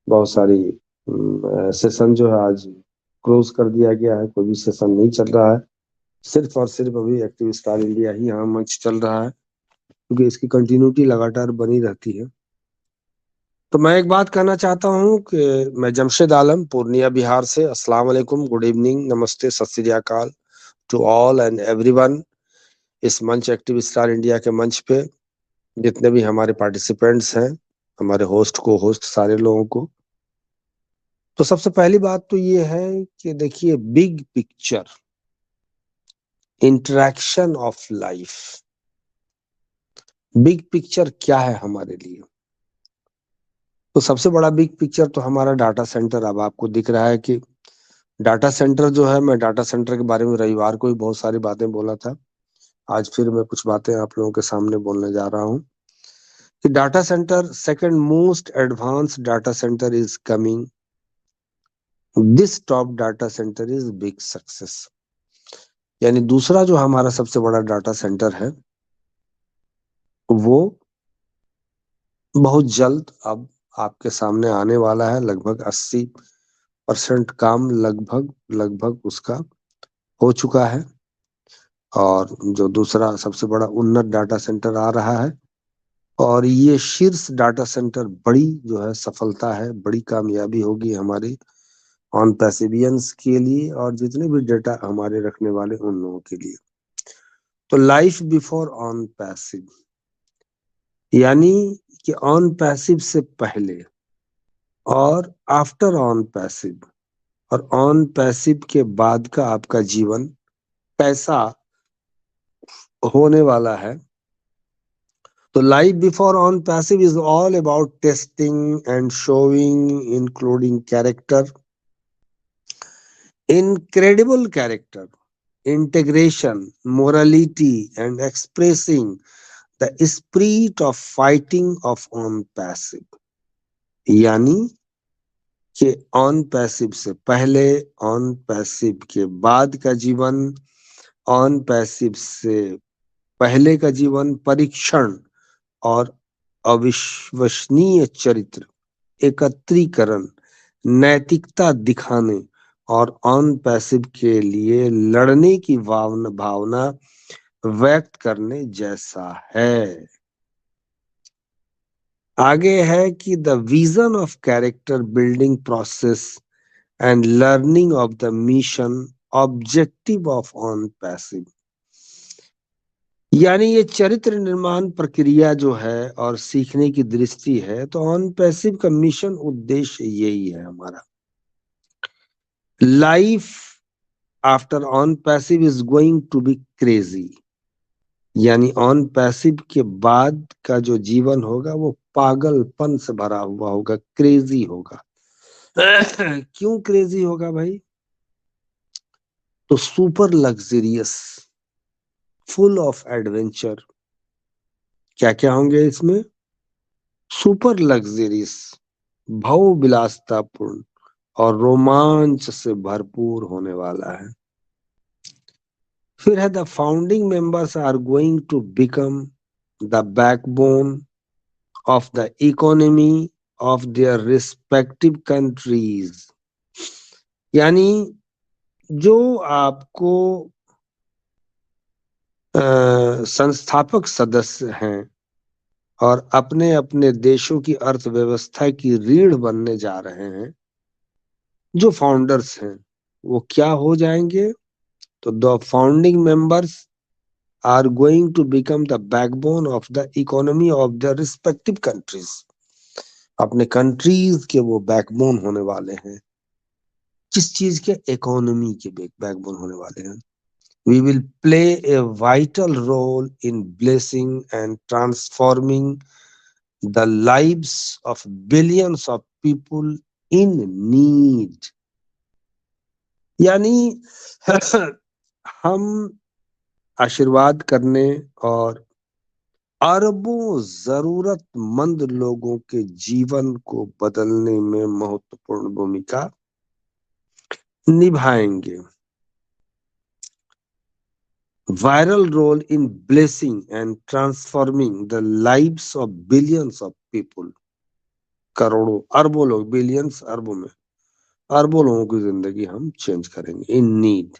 बहुत सारी सेशन जो है आज क्लोज कर दिया गया है। कोई भी सेशन नहीं चल रहा है, सिर्फ और सिर्फ अभी एक्टिव स्टार इंडिया ही यहाँ मंच चल रहा है, क्योंकि इसकी कंटिन्यूटी लगातार बनी रहती है। तो मैं एक बात कहना चाहता हूँ कि मैं जमशेद आलम पूर्णिया बिहार से, अस्सलाम वालेकुम, गुड इवनिंग, नमस्ते, सत श्री अकाल टू ऑल एंड एवरीवन। इस मंच एक्टिव स्टार इंडिया के मंच पे जितने भी हमारे पार्टिसिपेंट्स हैं, हमारे होस्ट को होस्ट सारे लोगों को, तो सबसे पहली बात तो ये है कि देखिए, big picture, interaction of life. Big picture क्या है हमारे लिए? तो सबसे बड़ा बिग पिक्चर तो हमारा डाटा सेंटर। अब आपको दिख रहा है कि डाटा सेंटर जो है, मैं डाटा सेंटर के बारे में रविवार को ही बहुत सारी बातें बोला था। आज फिर मैं कुछ बातें आप लोगों के सामने बोलने जा रहा हूँ कि data centre, second most advance data centre is coming. This top data centre is big success. यानी दूसरा जो हमारा सबसे बड़ा डाटा सेंटर है, वो बहुत जल्द अब आपके सामने आने वाला है। लगभग 80% काम लगभग लगभग उसका हो चुका है। और जो दूसरा सबसे बड़ा उन्नत डाटा सेंटर आ रहा है, और ये शीर्ष डाटा सेंटर बड़ी जो है सफलता है, बड़ी कामयाबी होगी हमारी ऑन पैसिवियंस के लिए, और जितने भी डेटा हमारे रखने वाले उन लोगों के लिए। तो लाइफ बिफोर ऑन पैसिव, यानी कि ऑन पैसिव से पहले और आफ्टर ऑन पैसिव, और ऑन पैसिव के बाद का आपका जीवन कैसा होने वाला है। तो life before on passive is all about testing and showing, including character, incredible character, integration, morality, and expressing the spirit of fighting of on passive। यानी कि ऑन पैसिव से पहले, ऑन पैसिव के बाद का जीवन, ऑन पैसिव से पहले का जीवन, परीक्षण और अविश्वसनीय चरित्र, एकत्रीकरण, नैतिकता दिखाने और ऑन पैसिव के लिए लड़ने की भावना व्यक्त करने जैसा है। आगे है कि the vision of character building process and learning of the mission objective of on passive. यानी ये चरित्र निर्माण प्रक्रिया जो है और सीखने की दृष्टि है, तो ऑन पैसिव का मिशन उद्देश्य यही है हमारा। Life after OnPassive is going to be crazy. यानी ऑन पैसिव के बाद का जो जीवन होगा वो पागलपन से भरा हुआ होगा, क्रेजी होगा। क्यों क्रेजी होगा भाई? तो super luxurious, full of adventure. क्या क्या होंगे इसमें? सुपर लग्जरियस, भव विलासतापूर्ण और रोमांच से भरपूर होने वाला है। फिर है the founding members are going to become the backbone of the economy of their respective countries. यानी जो आपको संस्थापक सदस्य हैं और अपने अपने देशों की अर्थव्यवस्था की रीढ़ बनने जा रहे हैं, जो फाउंडर्स हैं, वो क्या हो जाएंगे? तो the founding members are going to become the backbone of the economy of their respective countries. अपने कंट्रीज के वो बैकबोन होने वाले हैं। किस चीज के? इकोनॉमी के बैकबोन होने वाले हैं। We will play a vital role in blessing and transforming the lives of billions of people in need. यानी हम आशीर्वाद करने और अरबों जरूरतमंद लोगों के जीवन को बदलने में महत्वपूर्ण भूमिका निभाएंगे। Viral role in blessing and transforming the lives of billions of people. करोड़ों अरबों लोग, बिलियंस अरबों में, अरबों लोगों की जिंदगी हम चेंज करेंगे in need.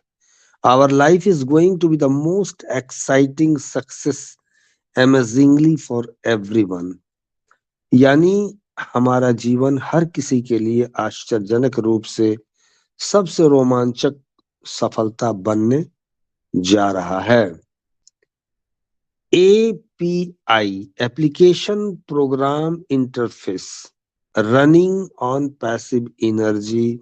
Our life is going to be the most exciting success amazingly for everyone। यानी हमारा जीवन हर किसी के लिए आश्चर्यजनक रूप से सबसे रोमांचक सफलता बनने जा रहा है। API application program interface running on passive energy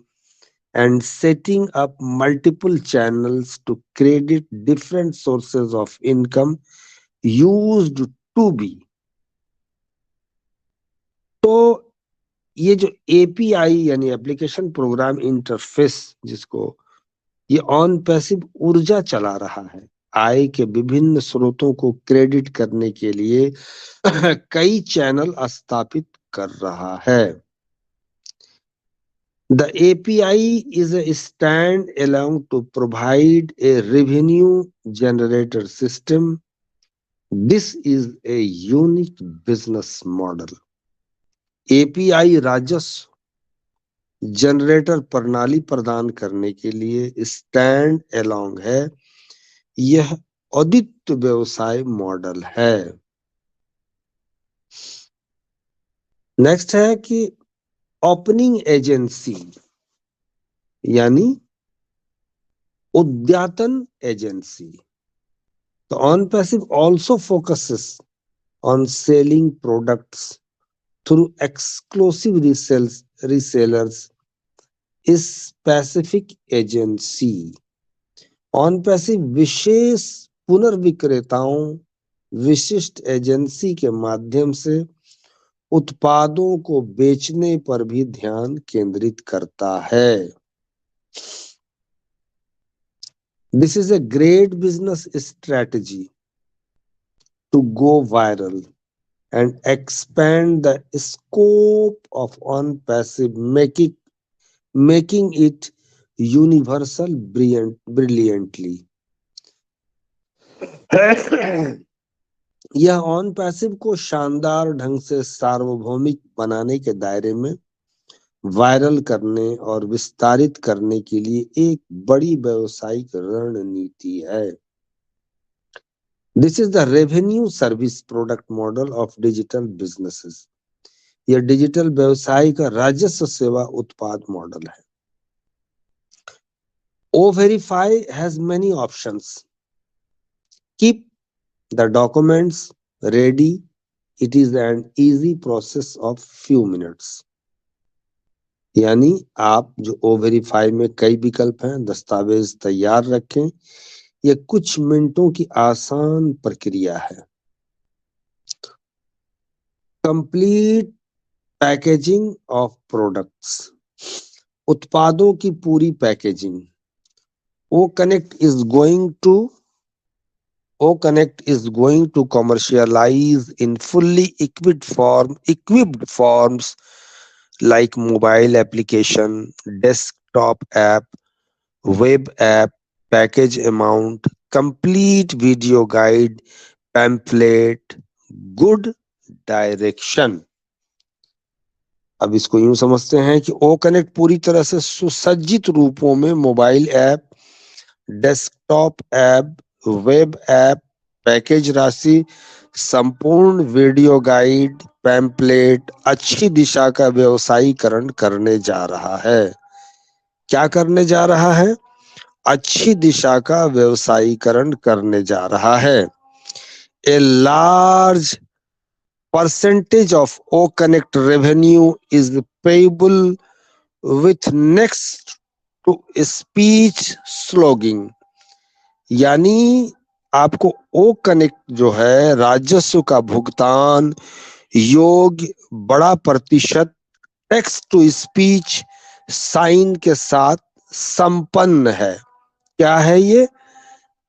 and setting up multiple channels to credit different sources of income used to be। तो ये जो API यानी एप्लीकेशन प्रोग्राम इंटरफेस, जिसको ये ऑन पैसिव ऊर्जा चला रहा है, आय के विभिन्न स्रोतों को क्रेडिट करने के लिए कई चैनल स्थापित कर रहा है। The API is a stand-alone to provide a revenue generator system. This is a unique business model। API राजस्व जनरेटर प्रणाली प्रदान करने के लिए स्टैंड अलोंग है। यह अद्वितीय व्यवसाय मॉडल है। नेक्स्ट है कि ओपनिंग एजेंसी यानी उद्यातन एजेंसी। तो Onpassive also focuses on selling products through exclusive resellers specific agency. Onpassive विशेष पुनर्विक्रेताओं विशिष्ट एजेंसी के माध्यम से उत्पादों को बेचने पर भी ध्यान केंद्रित करता है। This is a great business strategy to go viral and expand the scope of on-passive, making it universal brilliantly। यह ऑन पैसिव को शानदार ढंग से सार्वभौमिक बनाने के दायरे में वायरल करने और विस्तारित करने के लिए एक बड़ी व्यावसायिक रणनीति है। This is the revenue service product model of digital businesses. यह डिजिटल व्यवसाय का राजस्व सेवा उत्पाद मॉडल है। O-Verify has many options। Keep the documents ready। It is an easy process of few minutes। यानी आप जो O-Verify में कई विकल्प हैं, दस्तावेज तैयार रखें, यह कुछ मिनटों की आसान प्रक्रिया है। कंप्लीट पैकेजिंग ऑफ प्रोडक्ट्स, उत्पादों की पूरी packaging. O-Connect is going to commercialize in fully equipped forms like mobile application, desktop app, web app, package amount, complete video guide, pamphlet, good direction। अब इसको यूं समझते हैं कि O-Connect पूरी तरह से सुसज्जित रूपों में mobile app, desktop app, web app, package राशि, संपूर्ण वीडियो गाइड, पैम्पलेट, अच्छी दिशा का व्यवसायीकरण करने जा रहा है। क्या करने जा रहा है? अच्छी दिशा का व्यवसायीकरण करने जा रहा है। A large percentage of O Connect revenue is payable with next to speech slogging, यानी आपको ओ कनेक्ट जो है राजस्व का भुगतान योग्य बड़ा प्रतिशत टेक्स्ट टू स्पीच साइन के साथ संपन्न है। क्या है ये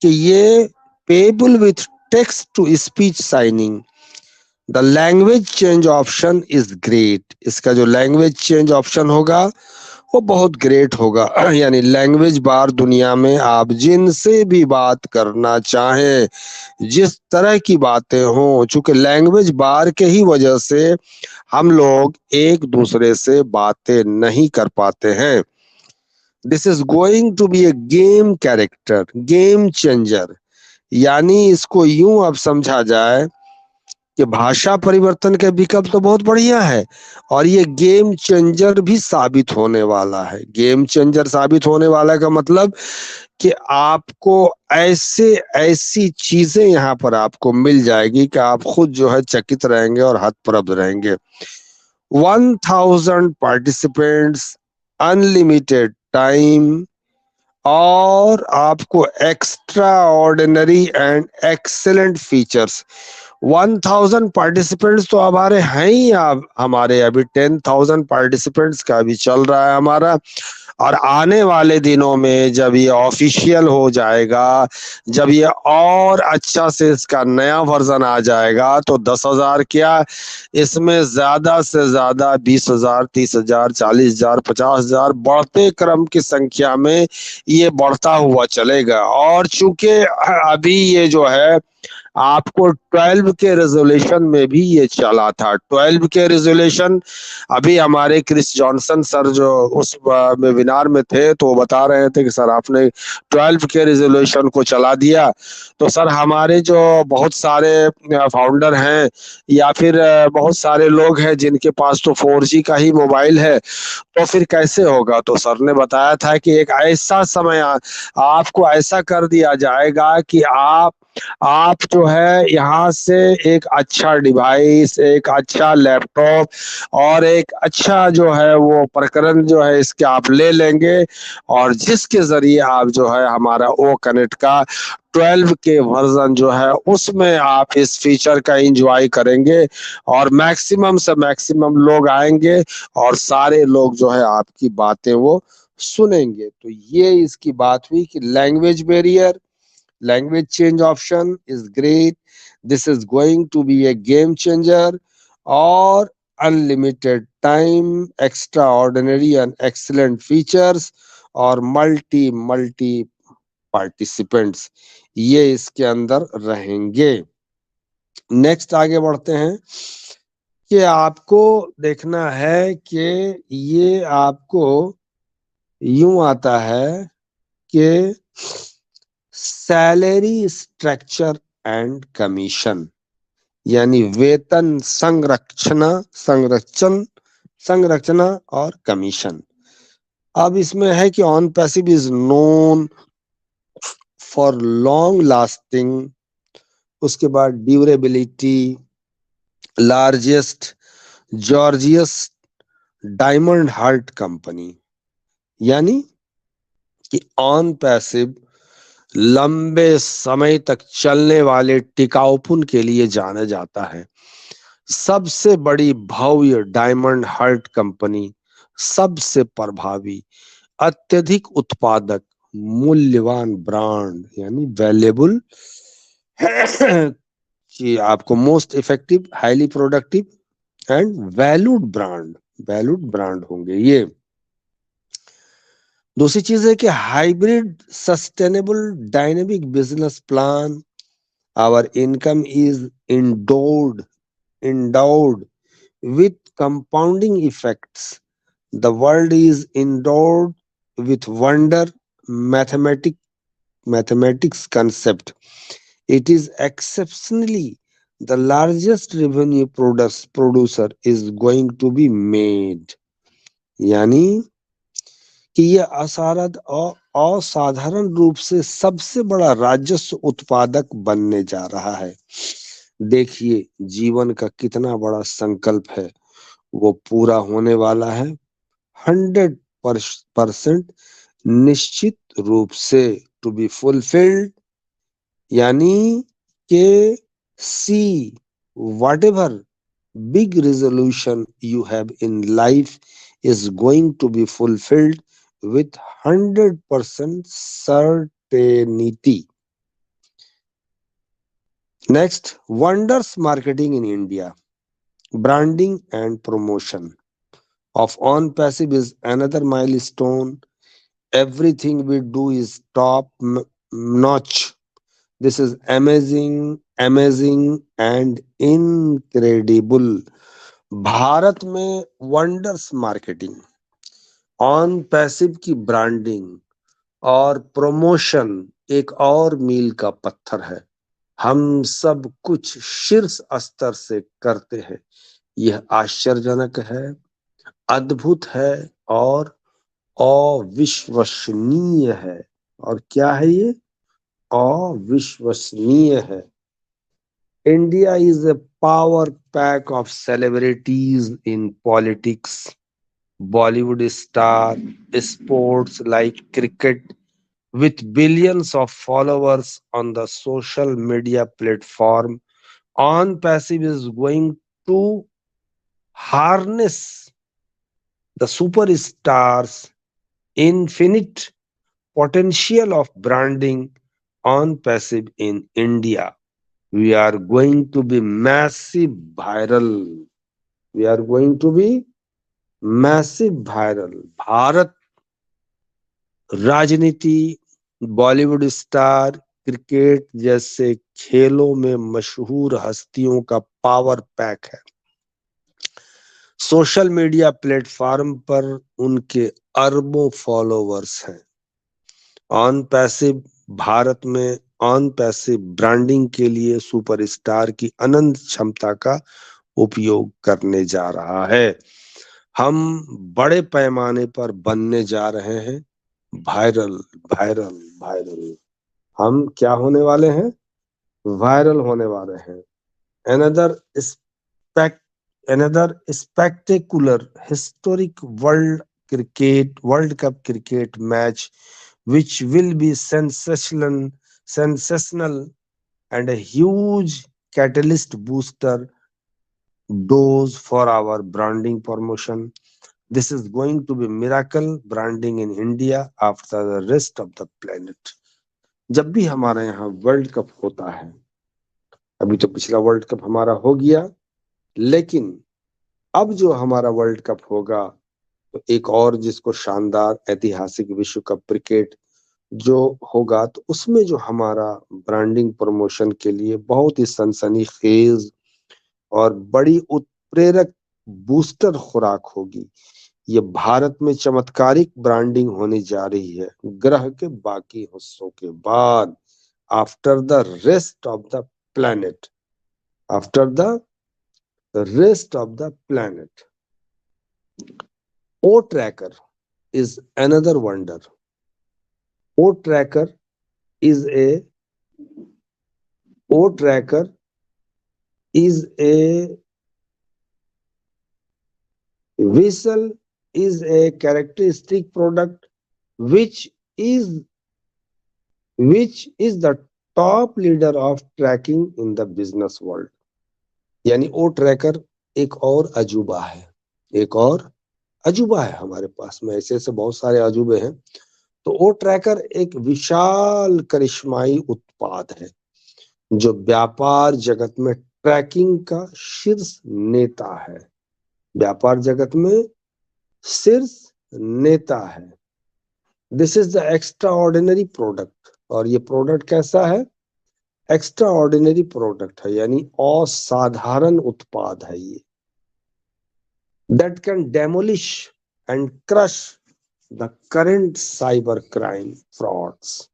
कि ये pebble with text to speech signing, the language change option is great. इसका जो लैंग्वेज चेंज ऑप्शन होगा वो बहुत ग्रेट होगा, यानी लैंग्वेज बार दुनिया में आप जिनसे भी बात करना चाहें, जिस तरह की बातें हों, चूंकि लैंग्वेज बार के ही वजह से हम लोग एक दूसरे से बातें नहीं कर पाते हैं। This is going to be a game character, game changer, यानी इसको यूं अब समझा जाए कि भाषा परिवर्तन के विकल्प तो बहुत बढ़िया है और ये गेम चेंजर भी साबित होने वाला है। गेम चेंजर साबित होने वाला का मतलब कि आपको ऐसी चीजें यहाँ पर आपको मिल जाएगी कि आप खुद जो है चकित रहेंगे और हतप्रभ रहेंगे। 1000 पार्टिसिपेंट्स, अनलिमिटेड टाइम और आपको extra ordinary and excellent features. 1000 participants तो हमारे हैं ही, हमारे अभी 10,000 पार्टिसिपेंट्स का भी चल रहा है हमारा, और आने वाले दिनों में जब ये ऑफिशियल हो जाएगा, जब ये और अच्छा से इसका नया वर्जन आ जाएगा तो 10,000 क्या, इसमें ज्यादा से ज्यादा 20,000, 30,000, 40,000, 50,000 बढ़ते क्रम की संख्या में ये बढ़ता हुआ चलेगा। और चूंकि अभी ये जो है आपको 12 के रेजोल्यूशन में भी ये चला था। 12 के रेजोल्यूशन अभी हमारे क्रिस जॉनसन सर जो उस वेबिनार में थे तो वो बता रहे थे कि सर आपने 12 के रेजोल्यूशन को चला दिया। तो सर हमारे जो बहुत सारे फाउंडर हैं या फिर बहुत सारे लोग हैं जिनके पास तो 4G का ही मोबाइल है, तो फिर कैसे होगा। तो सर ने बताया था कि एक ऐसा समय आपको ऐसा कर दिया जाएगा कि आप जो है यहाँ से एक अच्छा डिवाइस, एक अच्छा लैपटॉप और एक अच्छा जो है वो प्रकरण जो है इसके आप ले लेंगे और जिसके जरिए आप जो है हमारा ओ कनेक्ट का 12 के वर्जन जो है उसमें आप इस फीचर का एंजॉय करेंगे और मैक्सिमम से मैक्सिमम लोग आएंगे और सारे लोग जो है आपकी बातें वो सुनेंगे। तो ये इसकी बात हुई कि language barrier, language change option is great. This is going to be a game changer. Or unlimited time, extraordinary and excellent features और multi participants ये इसके अंदर रहेंगे। नेक्स्ट आगे बढ़ते हैं कि आपको देखना है कि ये आपको यूं आता है कि सैलरी स्ट्रक्चर एंड कमीशन, यानी वेतन संरचना और कमीशन। अब इसमें है कि on passive is known for long lasting, उसके बाद durability, largest gorgeous diamond heart company, यानी कि ऑन पैसिव लंबे समय तक चलने वाले टिकाऊपन के लिए जाना जाता है। सबसे बड़ी भव्य डायमंड हार्ट कंपनी, सबसे प्रभावी, अत्यधिक उत्पादक, मूल्यवान ब्रांड, यानी वैल्यूएबल कि आपको most effective, highly productive and valued brand होंगे ये। दूसरी चीज है कि hybrid sustainable dynamic business plan, our income is endowed with compounding effects, the world is endowed with wonder mathematics concept, it is exceptionally the largest revenue producer is going to be made, यानी कि ये असाधारण रूप से सबसे बड़ा राजस्व उत्पादक बनने जा रहा है। देखिए जीवन का कितना बड़ा संकल्प है, वो पूरा होने वाला है 100% निश्चित रूप से, टू बी फुलफिल्ड। यानी के सी whatever big resolution you have in life is going to be fulfilled with 100% certainty. Next, wonders marketing in India. Branding and promotion of on passive is another milestone. Everything we do is top notch. This is amazing, amazing and incredible. Bharat में wonders marketing, on passive की branding और promotion एक और मील का पत्थर है। हम सब कुछ शीर्ष स्तर से करते हैं। यह आश्चर्यजनक है, अद्भुत है और अविश्वसनीय है। और क्या है ये? अविश्वसनीय है। India is a power pack of celebrities in politics, Bollywood star, sports like cricket, with billions of followers on the social media platform. On Passive is going to harness the superstars' infinite potential of branding On Passive in India. We are going to be massive viral. We are going to be massive viral. Bharat राजनीति, Bollywood star, cricket जैसे खेलों में मशहूर हस्तियों का power pack है। Social media platform पर उनके अरबों फॉलोवर्स हैं। ऑन पैसिव भारत में ऑन पैसिव ब्रांडिंग के लिए सुपरस्टार की अनंत क्षमता का उपयोग करने जा रहा है। हम बड़े पैमाने पर बनने जा रहे हैं वायरल वायरल वायरल। हम क्या होने वाले हैं? वायरल होने वाले हैं। Another spectacular historic World Cup cricket match which will be sensational and a huge catalyst booster dose for our branding promotion. This is going to be miracle branding in India after the rest of the planet. जब भी हमारे यहाँ world cup होता है, अभी तो पिछला world cup हमारा हो गया, लेकिन अब जो हमारा वर्ल्ड कप होगा तो एक और जिसको शानदार ऐतिहासिक विश्व कप क्रिकेट जो होगा, तो उसमें जो हमारा ब्रांडिंग प्रमोशन के लिए बहुत ही सनसनीखेज और बड़ी उत्प्रेरक बूस्टर खुराक होगी। ये भारत में चमत्कारिक ब्रांडिंग होने जा रही है ग्रह के बाकी हिस्सों के बाद। After the rest of the planet, after the rest of the planet. O-Tracker is another wonder. O-Tracker is a whistle is a characteristic product which is the top leader of tracking in the business world. यानी ओ tracker एक और अजूबा है, एक और अजूबा है हमारे पास में। ऐसे बहुत सारे अजूबे हैं। तो ओ ट्रैकर एक विशाल करिश्माई उत्पाद है जो व्यापार जगत में ट्रैकिंग का शीर्ष नेता है। व्यापार जगत में शीर्ष नेता है। This is the extra ordinary product. और ये प्रोडक्ट कैसा है? एक्स्ट्रा ऑर्डिनरी प्रोडक्ट है, यानी असाधारण उत्पाद है ये। That can demolish and crush the current cyber crime frauds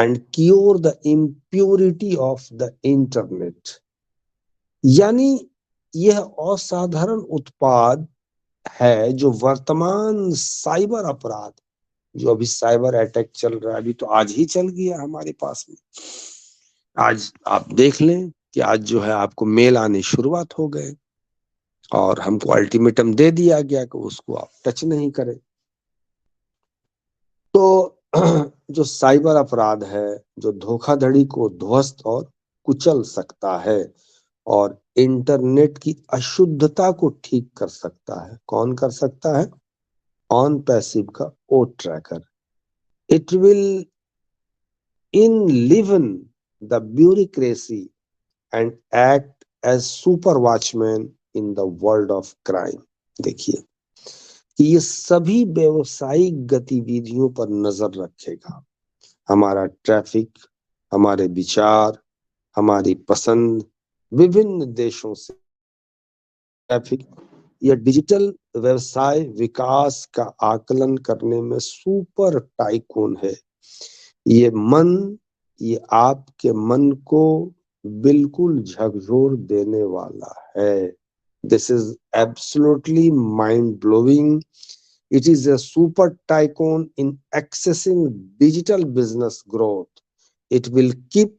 and cure the impurity of the internet. यानी यह असाधारण उत्पाद है जो वर्तमान साइबर अपराध जो अभी साइबर अटैक चल रहा है, अभी तो आज ही चल गया हमारे पास में। आज आप देख लें कि आज जो है आपको मेल आने शुरुआत हो गए और हमको अल्टीमेटम दे दिया गया कि उसको आप टच नहीं करें। तो जो साइबर अपराध है, जो धोखाधड़ी को ध्वस्त और कुचल सकता है और इंटरनेट की अशुद्धता को ठीक कर सकता है, कौन कर सकता है? ऑन पैसिव का O tracker. It will enliven the bureaucracy and act as super watchman in the world of crime। देखिए कि ये सभी व्यवसायिक गतिविधियों पर नजर रखेगा। हमारा ट्रैफिक, हमारे विचार, हमारी पसंद, विभिन्न देशों से ट्रैफिक, यह डिजिटल व्यवसाय विकास का आकलन करने में सुपर टाइकून है। ये आपके मन को बिल्कुल झकझोर देने वाला है। This is absolutely mind blowing. It is a super tycoon in accessing digital business growth. It will keep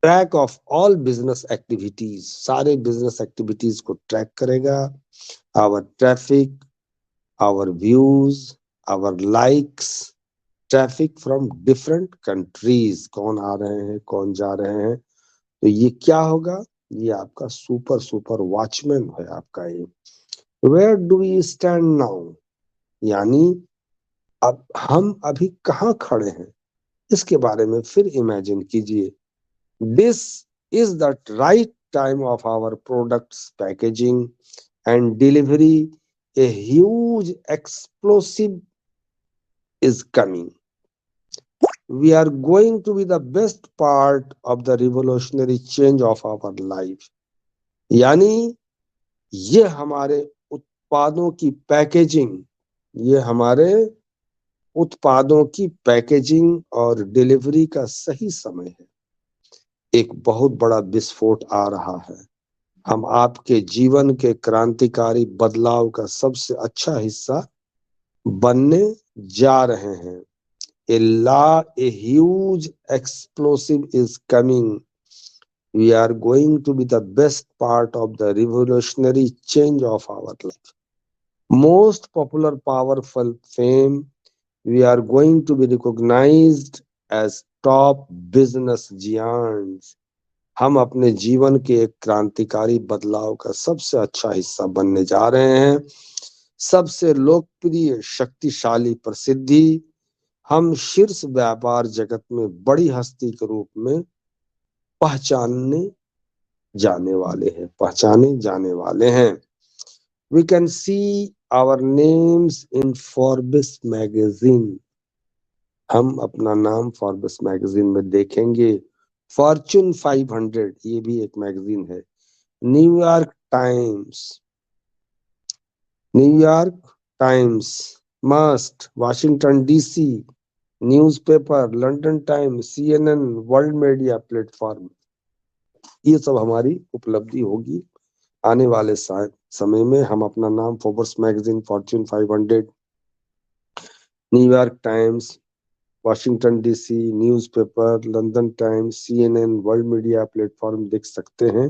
track of all business activities. सारे business activities को track करेगा। Our traffic, our views, our likes, traffic from different countries, कौन आ रहे हैं, कौन जा रहे हैं। तो ये क्या होगा? ये आपका सुपर वॉचमैन है आपका ये। Where do we stand now? यानी अब हम अभी कहाँ खड़े हैं, इसके बारे में फिर इमेजिन कीजिए। This is the right time of our products packaging and delivery. A huge explosive is coming. We are going to be the best part of the revolutionary change of our life। यानी ये हमारे उत्पादों की packaging, ये हमारे उत्पादों की packaging और डिलीवरी का सही समय है। एक बहुत बड़ा विस्फोट आ रहा है। हम आपके जीवन के क्रांतिकारी बदलाव का सबसे अच्छा हिस्सा बनने जा रहे हैं। A huge explosive is coming। We are going to be the best part of the revolutionary change of our life। Most popular, powerful fame। We are going to be recognized as top business giants। हम अपने जीवन के एक क्रांतिकारी बदलाव का सबसे अच्छा हिस्सा बनने जा रहे हैं। सबसे लोकप्रिय, शक्तिशाली, प्रसिद्धि, हम शीर्ष व्यापार जगत में बड़ी हस्ती के रूप में पहचाने जाने वाले हैं। We can see our names in Forbes magazine। हम अपना नाम फॉर्ब्स मैगजीन में देखेंगे। फॉर्च्यून 500, ये भी एक मैगजीन है। New York times must, Washington DC newspaper, London times, CNN, world media platform, ये सब हमारी उपलब्धि होगी आने वाले समय में। हम अपना नाम Forbes magazine, Fortune 500, New York times, Washington DC newspaper, London times, CNN, world media platform देख सकते हैं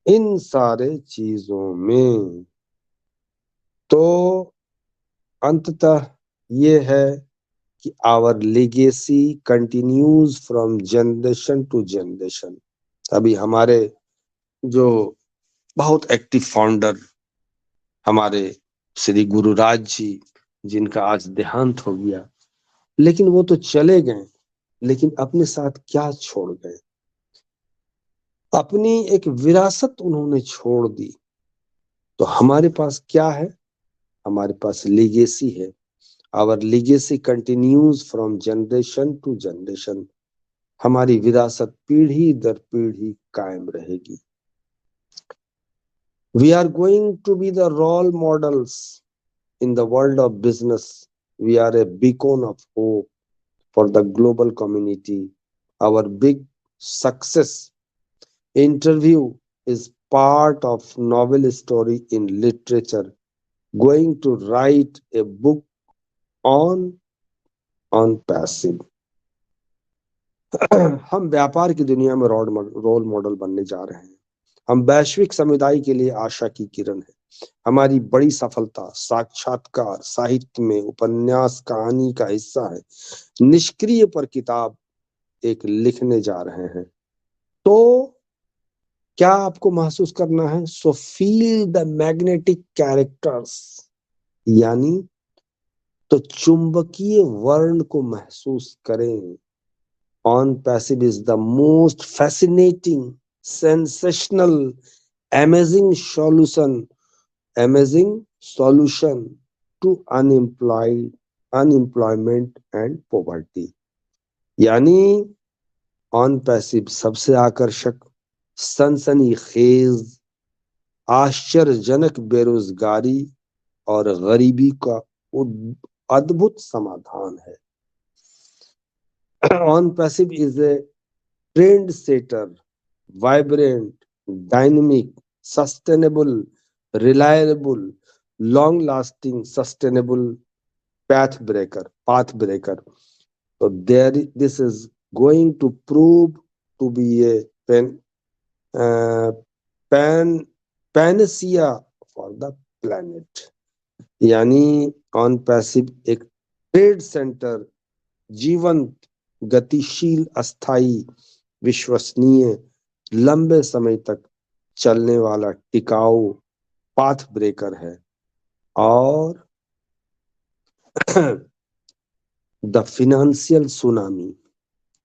इन सारे चीजों में। तो अंततः ये है कि our legacy continues from generation to generation. अभी हमारे जो बहुत एक्टिव फाउंडर हमारे श्री गुरुराज जी, जिनका आज देहांत हो गया, लेकिन वो तो चले गए, लेकिन अपने साथ क्या छोड़ गए? अपनी एक विरासत उन्होंने छोड़ दी। तो हमारे पास क्या है? हमारे पास लीगेसी है। Our legacy continues from generation to generation. हमारी विरासत पीढ़ी दर पीढ़ी कायम रहेगी। We are going to be the role models in the world of business। We are a beacon of hope for the global community। Our big success interview is part of novel story in literature, going to write a book on on passive. हम व्यापार की दुनिया में role model बनने जा रहे हैं। हम वैश्विक समुदाय के लिए आशा की किरण है। हमारी बड़ी सफलता साक्षात्कार, साहित्य में उपन्यास, कहानी का हिस्सा है। निष्क्रिय पर किताब एक लिखने जा रहे हैं। तो क्या आपको महसूस करना है? So feel the magnetic characters, यानी तो चुंबकीय वर्ण को महसूस करें। OnPassive is the most fascinating, sensational, amazing solution to unemployment and poverty. यानी ऑन पैसिव सबसे आकर्षक, सनसनीखेज, आश्चर्यजनक बेरोजगारी और गरीबी का अद्भुत समाधान है। OnPassive is a trend setter, vibrant, dynamic, sustainable, reliable, long lasting, sustainable path breaker. So this is going to prove to be a panacea for the planet. यानी ऑन पैसिव एक ट्रेड सेंटर, जीवंत, गतिशील, अस्थाई, विश्वसनीय, लंबे समय तक चलने वाला टिकाऊ पाथ ब्रेकर है। और the financial tsunami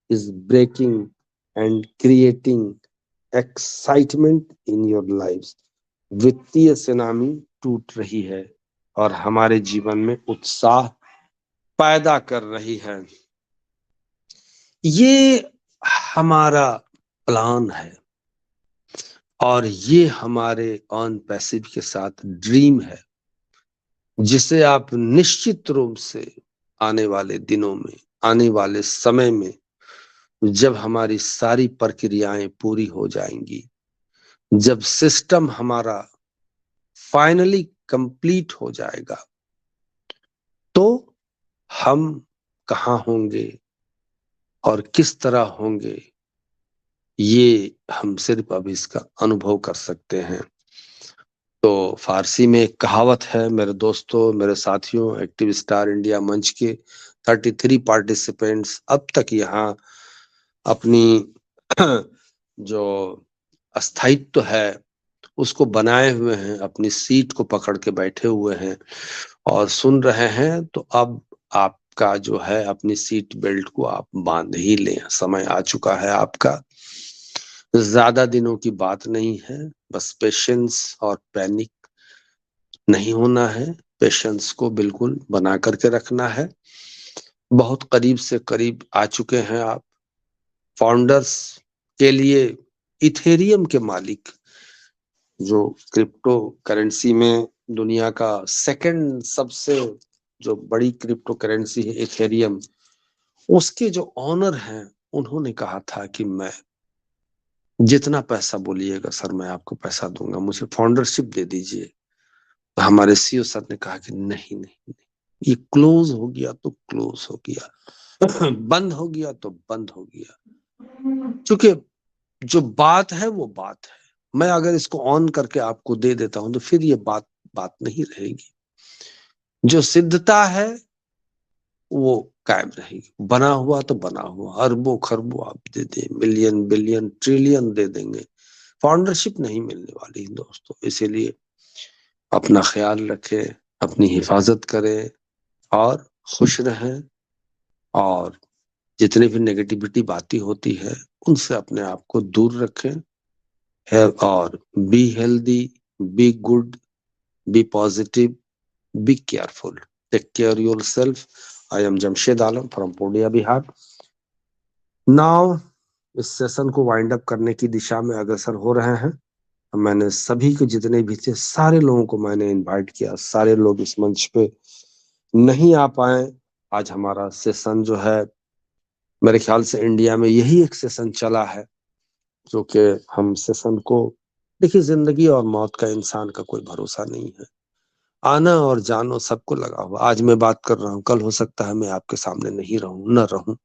is breaking and creating excitement in your lives. वित्तीय सुनामी टूट रही है और हमारे जीवन में उत्साह पैदा कर रही है। ये हमारा प्लान है और ये हमारे ऑन पैसिव के साथ ड्रीम है, जिसे आप निश्चित रूप से आने वाले दिनों में, आने वाले समय में, जब हमारी सारी प्रक्रियाएं पूरी हो जाएंगी, जब सिस्टम हमारा फाइनली कंप्लीट हो जाएगा, तो हम कहाँ होंगे और किस तरह होंगे, ये हम सिर्फ अभी इसका अनुभव कर सकते हैं। तो फारसी में एक कहावत है मेरे दोस्तों, मेरे साथियों, एक्टिव स्टार इंडिया मंच के 33 पार्टिसिपेंट्स अब तक यहाँ अपनी जो अस्थायित्व है उसको बनाए हुए हैं, अपनी सीट को पकड़ के बैठे हुए हैं और सुन रहे हैं। तो अब आपका जो है अपनी सीट बेल्ट को आप बांध ही लें, समय आ चुका है आपका। ज्यादा दिनों की बात नहीं है, बस पेशेंस और पैनिक नहीं होना है, पेशेंस को बिल्कुल बना करके रखना है। बहुत करीब से करीब आ चुके हैं आप। फाउंडर्स के लिए इथेरियम के मालिक, जो क्रिप्टो करेंसी में दुनिया का सेकंड सबसे जो बड़ी क्रिप्टो करेंसी है इथेरियम, उसके जो ऑनर हैं, उन्होंने कहा था कि मैं जितना पैसा बोलिएगा सर मैं आपको पैसा दूंगा, मुझे फाउंडरशिप दे दीजिए। तो हमारे सीईओ सर ने कहा कि नहीं नहीं नहीं, ये क्लोज हो गया तो क्लोज हो गया, बंद हो गया तो बंद हो गया। क्योंकि जो बात है वो बात है, मैं अगर इसको ऑन करके आपको दे देता हूं तो फिर ये बात नहीं रहेगी। जो सिद्धता है वो कायम रहेगी, बना हुआ तो बना हुआ, अरबों खरबों आप दे दें, मिलियन बिलियन ट्रिलियन दे देंगे, फाउंडरशिप नहीं मिलने वाली दोस्तों। इसीलिए अपना ख्याल रखें, अपनी हिफाजत करें और खुश रहें, और जितनी भी नेगेटिविटी बातें होती है उनसे अपने आप को दूर रखें। और be healthy, be good, be positive, be careful, take care yourself. I am Jamshed Alam from Purnia, Bihar. Now इस सेशन को वाइंड अप करने की दिशा में अग्रसर हो रहे हैं। मैंने सभी को, जितने भी थे सारे लोगों को मैंने इनवाइट किया, सारे लोग इस मंच पे नहीं आ पाए। आज हमारा सेशन जो है, मेरे ख्याल से इंडिया में यही एक सेशन चला है जो कि हम सेशन को, देखिए जिंदगी और मौत का इंसान का कोई भरोसा नहीं है। आना और जानो सबको लगा हुआ। आज मैं बात कर रहा हूँ, कल हो सकता है मैं आपके सामने नहीं रहूं, न रहूं।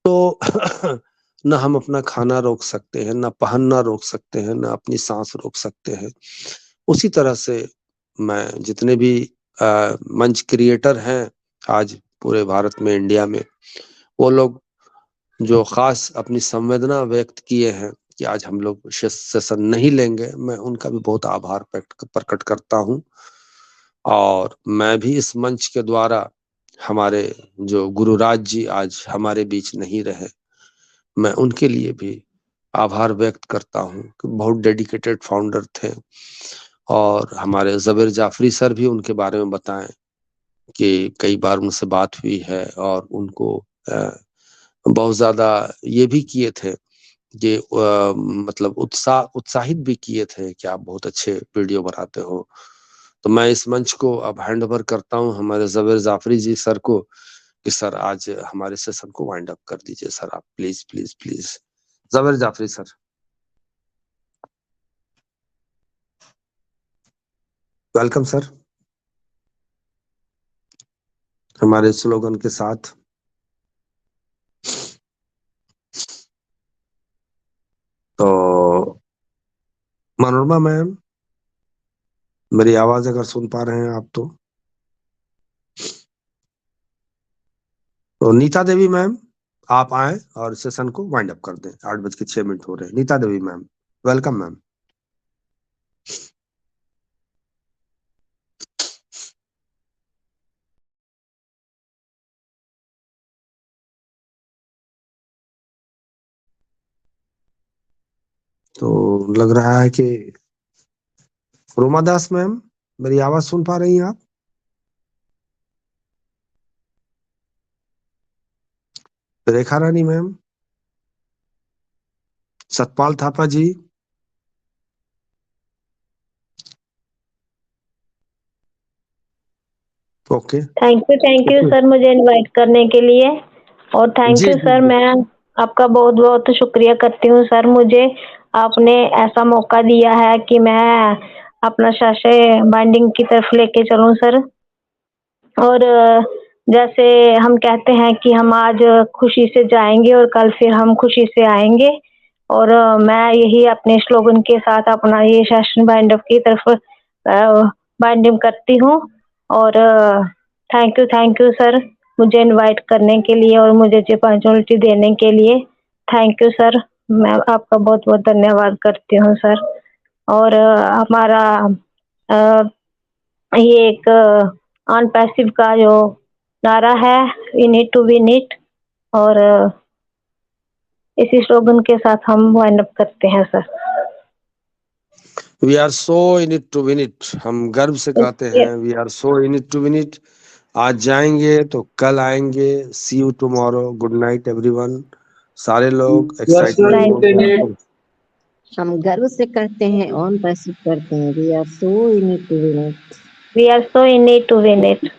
तो न हम अपना खाना रोक सकते हैं, न पहनना रोक सकते हैं, न अपनी सांस रोक सकते हैं। उसी तरह से मैं जितने भी मंच क्रिएटर हैं आज पूरे भारत में, इंडिया में, वो लोग जो खास अपनी संवेदना व्यक्त किए हैं कि आज हम लोग सेशन नहीं लेंगे, मैं उनका भी बहुत आभार प्रकट करता हूं। और मैं भी इस मंच के द्वारा हमारे जो गुरुराज जी आज हमारे बीच नहीं रहे, मैं उनके लिए भी आभार व्यक्त करता हूं कि बहुत डेडिकेटेड फाउंडर थे। और हमारे जबीर जाफरी सर भी उनके बारे में बताएं कि कई बार उनसे बात हुई है और उनको बहुत ज्यादा ये भी किए थे कि मतलब उत्साहित भी किए थे कि आप बहुत अच्छे वीडियो बनाते हो। तो मैं इस मंच को अब हैंड ओवर करता हूं हमारे जबीर जाफरी जी सर को कि सर आज हमारे सेशन को वाइंड अप कर दीजिए सर, आप please please please. Jabir Jafri sir. Welcome sir हमारे स्लोगन के साथ। तो मनोरमा मैम, मेरी आवाज अगर सुन पा रहे हैं आप तो नीता देवी मैम आप आए और सेशन को वाइंड अप कर दें। 8:06 हो रहे हैं। Neeta Devi ma'am, welcome ma'am. तो लग रहा है कि रोमा दास मैम, मेरी आवाज सुन पा रही हैं आप? Rekha Rani ma'am, Satpal Thapa ji, okay. Thank you sir मुझे इनवाइट करने के लिए। और थैंक जी यू जी सर, जी। मैं आपका बहुत बहुत शुक्रिया करती हूँ सर, मुझे आपने ऐसा मौका दिया है कि मैं अपना शाशय बाइंडिंग की तरफ लेके चलूँ सर। और जैसे हम कहते हैं कि हम आज खुशी से जाएंगे और कल फिर हम खुशी से आएंगे। और मैं यही अपने स्लोगन के साथ अपना ये सेशन बाइंड अप की तरफ बाइंडिंग करती हूँ। और थैंक यू सर मुझे इनवाइट करने के लिए और मुझे ये अपॉर्चुनिटी देने के लिए। थैंक यू सर, मैं आपका बहुत बहुत धन्यवाद करती हूँ सर। और हमारा ये एक ऑन पैसिव का जो नारा है, we need to win it, और इसी स्लोगन के साथ हम वाइंड अप करते हैं sir. We are so in it to win it, हम गर्व से कहते हैं we are so in it to win it. आज जाएंगे तो कल आएंगे। See you tomorrow. Good night everyone. सारे लोग एक्साइटमेंट। हम गर्व से करते हैं, ऑन पैसिव करते हैं, we are so in it to win it. We are so in it to win it.